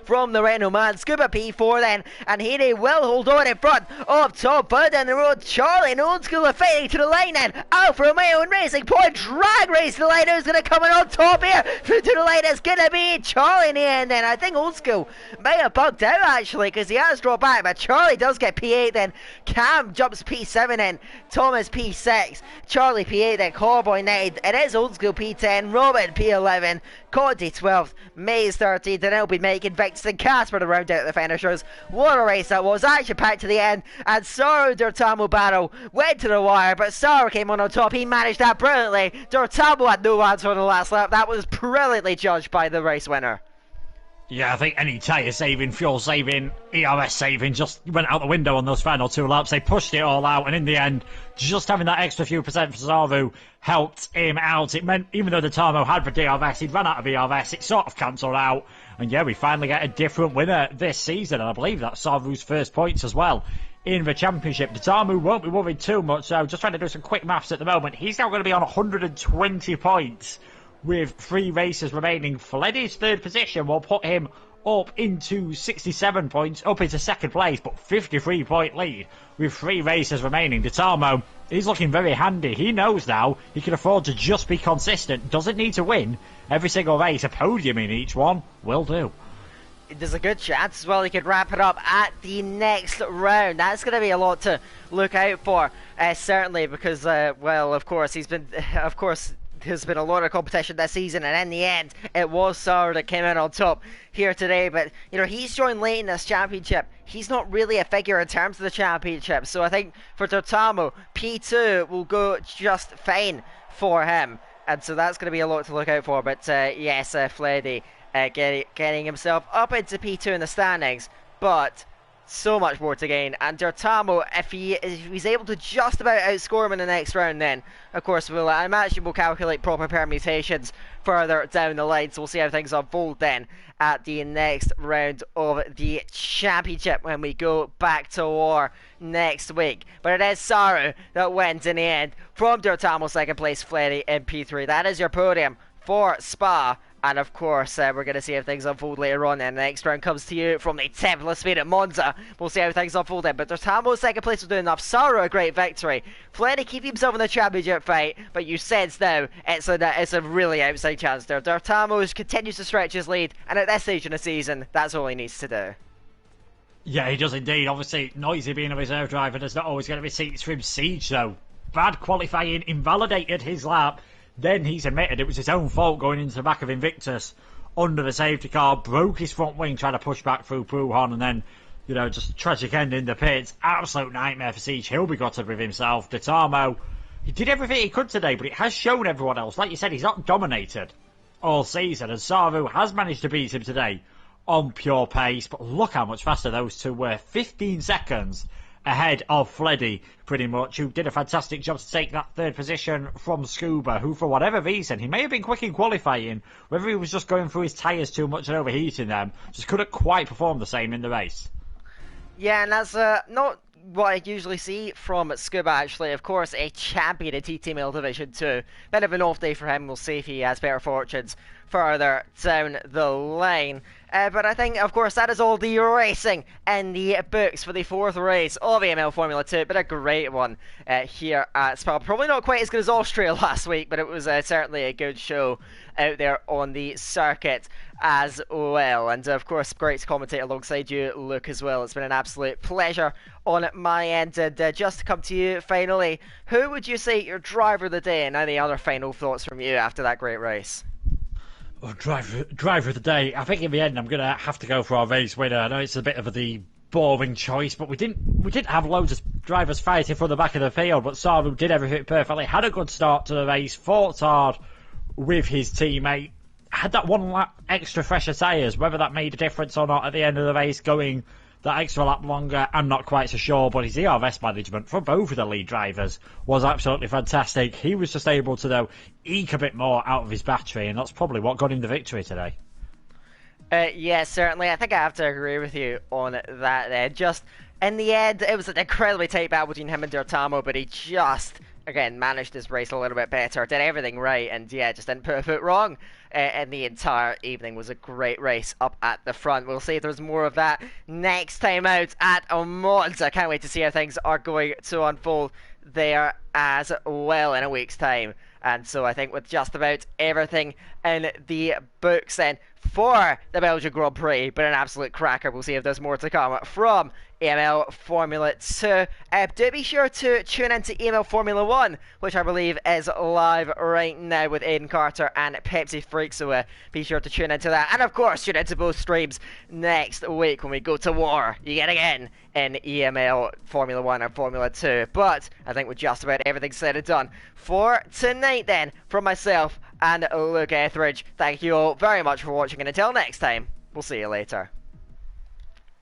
from the Renault man. Scuba P4 then, and Heaney will hold on in front of top. But down the road, Charlie and Old School are fighting to the line then. Alfa Romeo and Racing Point drag race to the line. Who's going to come in on top here? Through to the line is going to be Charlie in the end then. I think Old School may have bugged out actually, because he has dropped back, but Charlie does get P8 then. Cam jumps P7 then. Thomas P6. Charlie P8 then. Corboy 9. It is Old School P10. Robin P11. Conti 12th. Mays 13th. And he'll be making Victor and Casper to round out the finishers. What a race that was. Action packed to the end. And Saru Dortamo battle went to the wire, but Saru came on top. He managed that brilliantly. Dortamo had no answer on the last lap. That was brilliantly judged by the race winner. Yeah, I think any tyre saving, fuel saving, ERS saving just went out the window on those final two laps. They pushed it all out, and in the end, just having that extra few percent for Saru helped him out. It meant even though the Dortamo had for DRS, he'd run out of ERS, it sort of cancelled out. And yeah, we finally get a different winner this season, and I believe that's Saru's first points as well in the championship. The Dortamo won't be worried too much, so just trying to do some quick maths at the moment. He's now going to be on 120 points. With 3 races remaining. Fleddy's third position will put him up into 67 points, up into second place, but 53 point lead with 3 races remaining. Dortamo He's looking very handy. He knows now he can afford to just be consistent. Doesn't need to win every single race. A podium in each one will do. There's a good chance as well he could wrap it up at the next round. That's going to be a lot to look out for, certainly, because, well, of course, there's been a lot of competition this season, and in the end, it was Sauer that came in on top here today. But, you know, he's joined late in this championship. He's not really a figure in terms of the championship. So I think for Dortamo, P2 will go just fine for him. And so that's going to be a lot to look out for. But, yes, Fleddy getting himself up into P2 in the standings. But so much more to gain, and Dortamo, if he's able to just about outscore him in the next round, then of course I imagine we'll calculate proper permutations further down the line, so we'll see how things unfold then at the next round of the championship when we go back to war next week. But it is Saru that wins in the end from Dortamo, second place, Fleddy in P3. That is your podium for Spa. And of course, we're going to see how things unfold later on. And the next round comes to you from the 10th speed at Monza. We'll see how things unfold then. But Dortamo's second place was doing enough. Saru, a great victory. Fleddy keep himself in the championship fight. But you sense now it's a really outside chance there. Dortamo continues to stretch his lead. And at this stage in the season, that's all he needs to do. Yeah, he does indeed. Obviously, Noisy being a reserve driver, there's not always going to be seats for him. Siege, though, bad qualifying, invalidated his lap. Then he's admitted it was his own fault going into the back of Invictus under the safety car, broke his front wing trying to push back through Pruhan, and then, you know, just tragic end in the pits. Absolute nightmare for Siege. He'll be gutted with himself. Dortamo, he did everything he could today, but it has shown everyone else. Like you said, he's not dominated all season, and Saru has managed to beat him today on pure pace, but look how much faster those two were. 15 seconds ahead of Fleddy, pretty much, who did a fantastic job to take that third position from Scuba, who, for whatever reason, he may have been quick in qualifying, whether he was just going through his tyres too much and overheating them, just couldn't quite perform the same in the race. Yeah, and that's not what I usually see from Scuba, actually. Of course, a champion in TTML Division 2. Bit of an off day for him. We'll see if he has better fortunes further down the line. But I think, of course, that is all the racing in the books for the fourth race of EML Formula 2. But a great one here at Spa. Probably not quite as good as Austria last week, but it was certainly a good show out there on the circuit as well. And of course, great to commentate alongside you, Luke, as well. It's been an absolute pleasure on my end. And just to come to you finally, who would you say your driver of the day, and any other final thoughts from you after that great race? Oh, driver of the day. I think in the end I'm going to have to go for our race winner. I know it's a bit of the boring choice, but we didn't have loads of drivers fighting from the back of the field, but Saru did everything perfectly, had a good start to the race, fought hard with his teammate, had that one lap extra fresher tyres. Whether that made a difference or not at the end of the race, going that extra lap longer, I'm not quite so sure, but his ERS management for both of the lead drivers was absolutely fantastic. He was just able to, though, eke a bit more out of his battery, and that's probably what got him the victory today. Yeah, certainly. I think I have to agree with you on that. Just in the end, it was an incredibly tight battle between him and Dortamo, but he just, again, managed his race a little bit better, did everything right, and yeah, just didn't put a foot wrong. And the entire evening was a great race up at the front. We'll see if there's more of that next time out at Monza. I can't wait to see how things are going to unfold there as well in a week's time. And so I think with just about everything in the books then for the Belgian Grand Prix, but an absolute cracker. We'll see if there's more to come from EML Formula 2. Do be sure to tune into EML Formula 1, which I believe is live right now with Aiden Carter and Pepsi Freak, so be sure to tune into that. And of course, tune into both streams next week when we go to war yet again in EML Formula 1 and Formula 2. But I think with just about everything said and done for tonight then, from myself and Luke Etheridge, thank you all very much for watching, and until next time, we'll see you later.